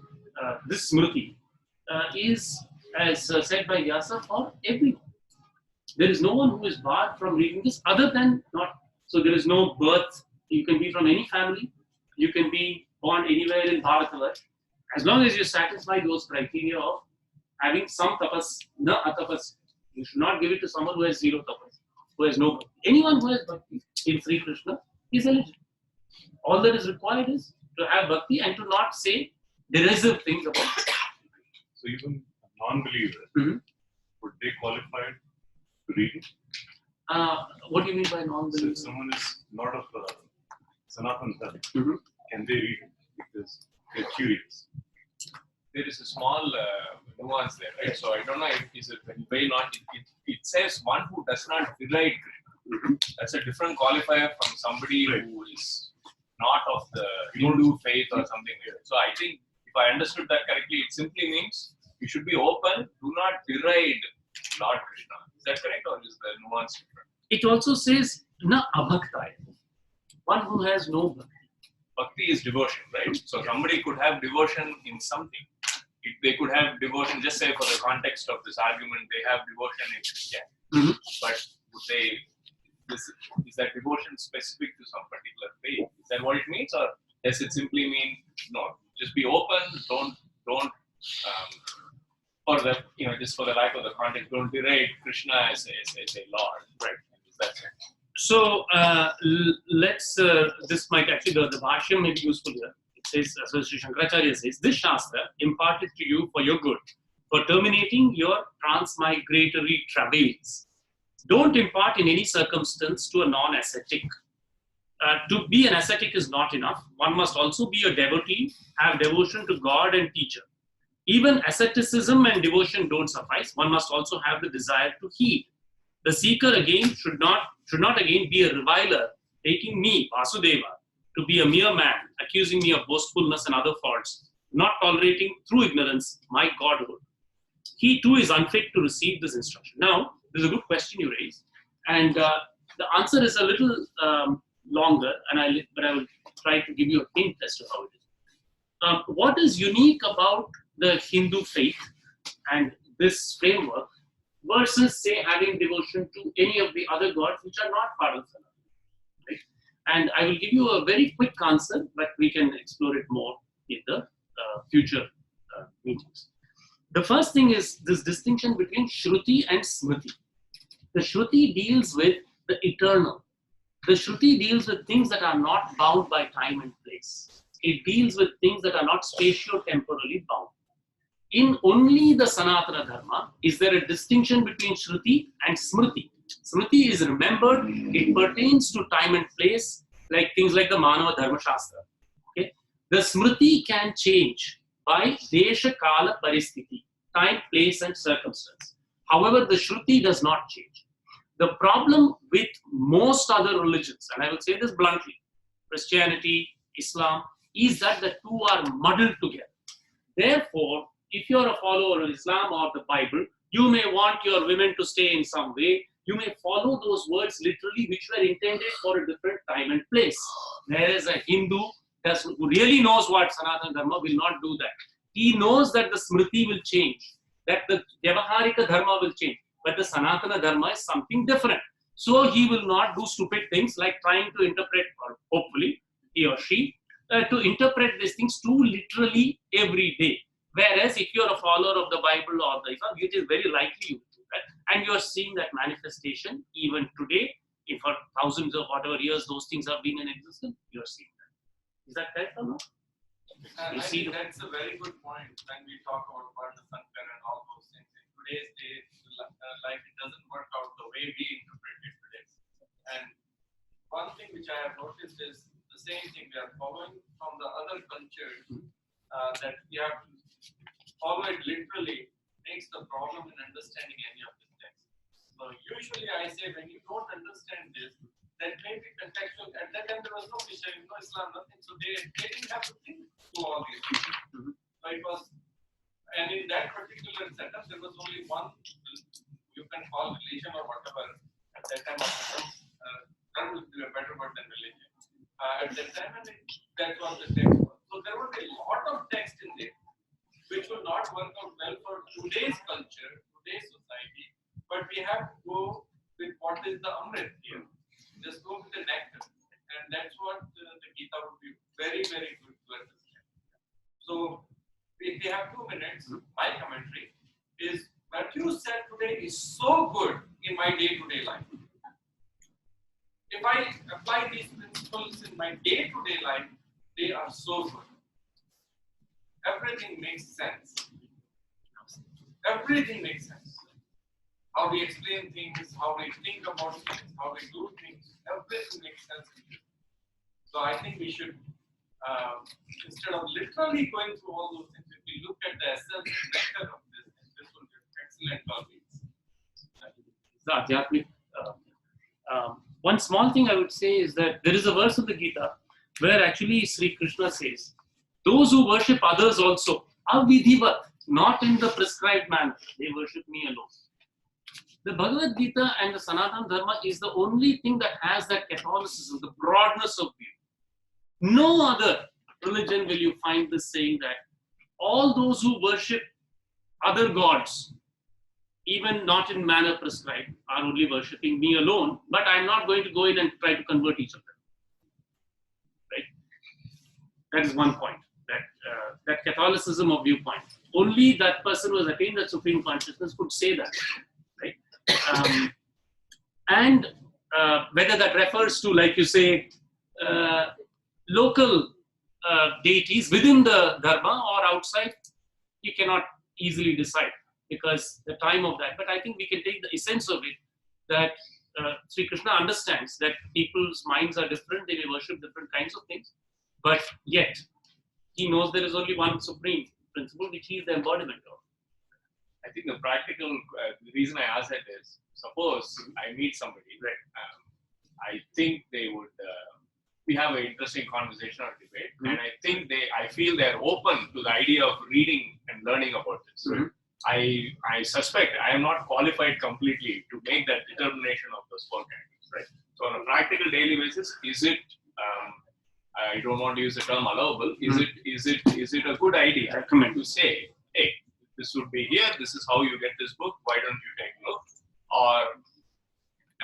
this smriti, is, as said by Vyasa, for everyone. There is no one who is barred from reading this other than not. So, there is no birth. You can be from any family. You can be born anywhere in Bharatavarsha. As long as you satisfy those criteria of having some tapas, na atapas. You should not give it to someone who has zero tapas, who has no bhakti. Anyone who has bhakti in Sri Krishna is eligible. All that is required is to have bhakti and to not say derisive things about it. So even a non-believer, would they qualify to read it? What do you mean by So non-believer? if someone is not of Sanatana Dharma, can they read it because they're curious? There is a small nuance there, right? So I don't know if is it very not. It says one who does not deride Krishna. That's a different qualifier from somebody who is not of the Hindu faith or something like that. So I think if I understood that correctly, it simply means you should be open. Do not deride Lord Krishna. Is that correct, or is the nuance different? It also says na abhaktaya, one who has no bhakti. Bhakti is devotion, right? So somebody could have devotion in something. They could have devotion, just say for the context of this argument, they have devotion in Christianity. But would they, is that devotion specific to some particular faith? Is that what it means? Or does it simply mean, no, just be open, don't for the, just for the lack of the context, don't deride Krishna as a Lord, right? Is that it? So let's, this might actually, the Bhashyam may be useful here. It says, as Sri Shankaracharya says, this Shastra imparted to you for your good, for terminating your transmigratory travails. Don't impart in any circumstance to a non-ascetic. To be an ascetic is not enough. One must also be a devotee, have devotion to God and teacher. Even asceticism and devotion don't suffice. One must also have the desire to heed. The seeker again should not again be a reviler, taking me, Vasudeva, to be a mere man, accusing me of boastfulness and other faults, not tolerating through ignorance my godhood. He too is unfit to receive this instruction. Now, this is a good question you raised, and the answer is a little longer, but I will try to give you a hint as to how it is. What is unique about the Hindu faith and this framework versus, say, having devotion to any of the other gods which are not part of Sanatana, right? And I will give you a very quick answer, but we can explore it more in the future meetings. The first thing is this distinction between Shruti and Smriti. The Shruti deals with the eternal. The Shruti deals with things that are not bound by time and place. It deals with things that are not spatio-temporally bound. In only the Sanatana Dharma is there a distinction between Shruti and Smriti. Smriti is remembered, it pertains to time and place, like things like the Manava Dharma Shastra. Okay? The Smriti can change by Desha Kala Paristhiti, time, place, and circumstance. However, the Shruti does not change. The problem with most other religions, and I will say this bluntly, Christianity, Islam, is that the two are muddled together. Therefore, if you're a follower of Islam or the Bible, you may want your women to stay in some way. You may follow those words literally, which were intended for a different time and place. Whereas a Hindu who really knows what Sanatana Dharma will not do that. He knows that the Smriti will change, that the Vyavaharika Dharma will change, but the Sanatana Dharma is something different. So he will not do stupid things like trying to interpret, or hopefully he or she, to interpret these things too literally every day. Whereas if you're a follower of the Bible or the Islam, it is very likely you will do that. And you're seeing that manifestation even today. If for thousands of whatever years those things have been in existence, you're seeing that. Is that correct or not? I think that's a very good point when we talk about Varna Sankar and all those things. In today's day, life, it doesn't work out the way we interpret it today. And one thing which I have noticed is the same thing we are following from the other cultures, that we have to follow it literally makes the problem in understanding any of these things. usually I say when you don't understand this, then maybe contextual. At that time there was no Christian, no Islam, nothing. So they didn't have to think through all these things. So it was, and in that particular setup, there was only one, you can call religion or whatever. At that time, that would be a better word than religion. At that time, and that was the text. So there was a lot of text in there, which will not work out well for today's culture, today's society. But we have to go with what is the Amrit here. Just go with the nectar. And that's what the Gita would be very, very good to understand. So, if we have 2 minutes, my commentary is what you said today is so good in my day-to-day life. If I apply these principles in my day-to-day life, they are so good. Everything makes sense. Everything makes sense. How we explain things, how we think about things, how we do things, everything makes sense. So I think we should, instead of literally going through all those things, if we look at the essence and nectar of this will be excellent topics. The Adhyatmic. One small thing I would say is that there is a verse of the Gita where actually Sri Krishna says, those who worship others also, avidhivat, not in the prescribed manner, they worship me alone. The Bhagavad Gita and the Sanatana Dharma is the only thing that has that Catholicism, the broadness of view. No other religion will you find this saying that all those who worship other gods, even not in manner prescribed, are only worshipping me alone, but I'm not going to go in and try to convert each of them. Right? That is one point, that Catholicism of viewpoint. Only that person who has attained that supreme consciousness could say that. Right? And whether that refers to, like you say, local deities within the Dharma or outside, you cannot easily decide because the time of that. But I think we can take the essence of it, that Sri Krishna understands that people's minds are different, they may worship different kinds of things, but yet he knows there is only one supreme principle, which he is the embodiment of. I think the practical the reason I ask that is, suppose I meet somebody, right? I think they would. We have an interesting conversation or debate, and I feel they're open to the idea of reading and learning about this. I suspect I am not qualified completely to make that determination of those four categories, right? So on a practical daily basis, is it? I don't want to use the term allowable. Is it a good idea to say, hey, this would be here. This is how you get this book. Why don't you take a look? Or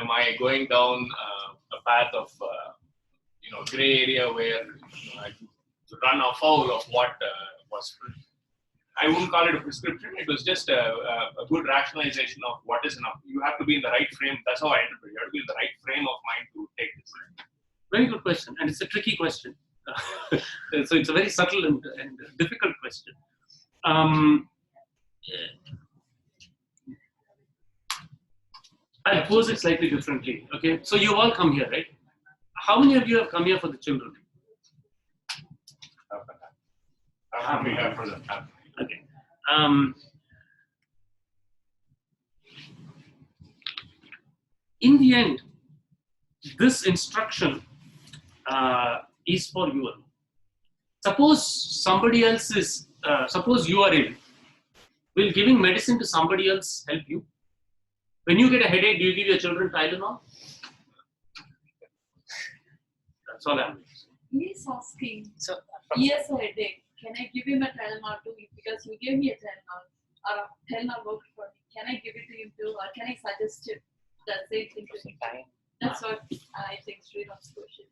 am I going down a path of gray area where I run afoul of what was? I wouldn't call it a prescription. It was just a good rationalization of what is enough. You have to be in the right frame. That's how I interpret it. You have to be in the right frame of mind to take this. Very good question, and it's a tricky question. So it's a very subtle and difficult question. I'll pose it slightly differently. Okay, so you all come here, right? How many of you have come here for the children? I'm here for the family. Okay. In the end, this instruction is for you alone. Suppose somebody else is, suppose you are ill. Will giving medicine to somebody else help you? When you get a headache, do you give your children Tylenol? That's all I'm saying. He's asking, he has a headache. Can I give him a Tylenol too? Because you gave me a Tylenol, or a Tylenol worked for me. Can I give it to him too, or can I suggest it? The same thing to him. That's what I think Sriram's question.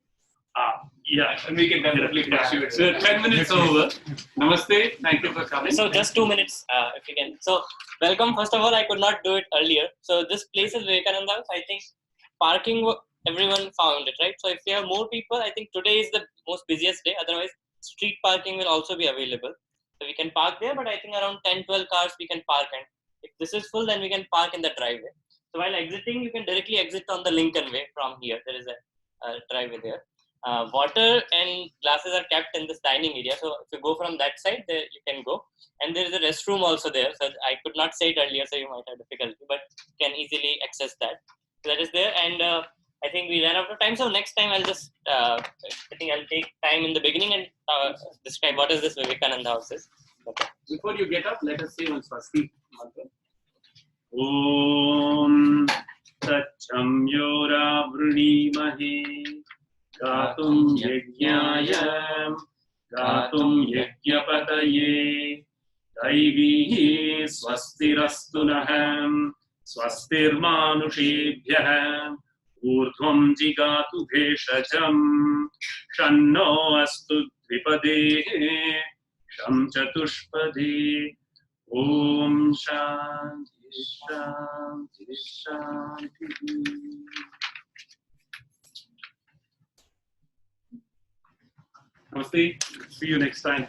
Yeah. And we can definitely pursue it. So 10 minutes over. Namaste. Thank you for coming. So just 2 minutes, if you can. So welcome. First of all, I could not do it earlier. So this place is Vivekananda House. I think parking, everyone found it, right? So if you have more people, I think today is the most busiest day. Otherwise, street parking will also be available. So we can park there, but I think around 10-12 cars we can park. And if this is full, then we can park in the driveway. So while exiting, you can directly exit on the Lincoln Way from here. There is a driveway there. Water and glasses are kept in this dining area. So if you go from that side, there you can go. And there is a restroom also there. So I could not say it earlier, so you might have difficulty, but you can easily access that. So that is there. And I think we ran out of time. So next time I'll just, I think I'll take time in the beginning and describe what is this Vivekananda House is. Okay. Before you get up, let us say one swasti mantra. Om Tatchamyora Vrunimahi Gatum Yajnaya Gatum Yajnapataye Daivihi Swastirastunaham Swastirmanushebhyah Urdhvam Jigatu Bheshajam Shanno Astu Dvipade Sham Chatushpade Om Shanti Shanti Shanti. Namaste. See you next time.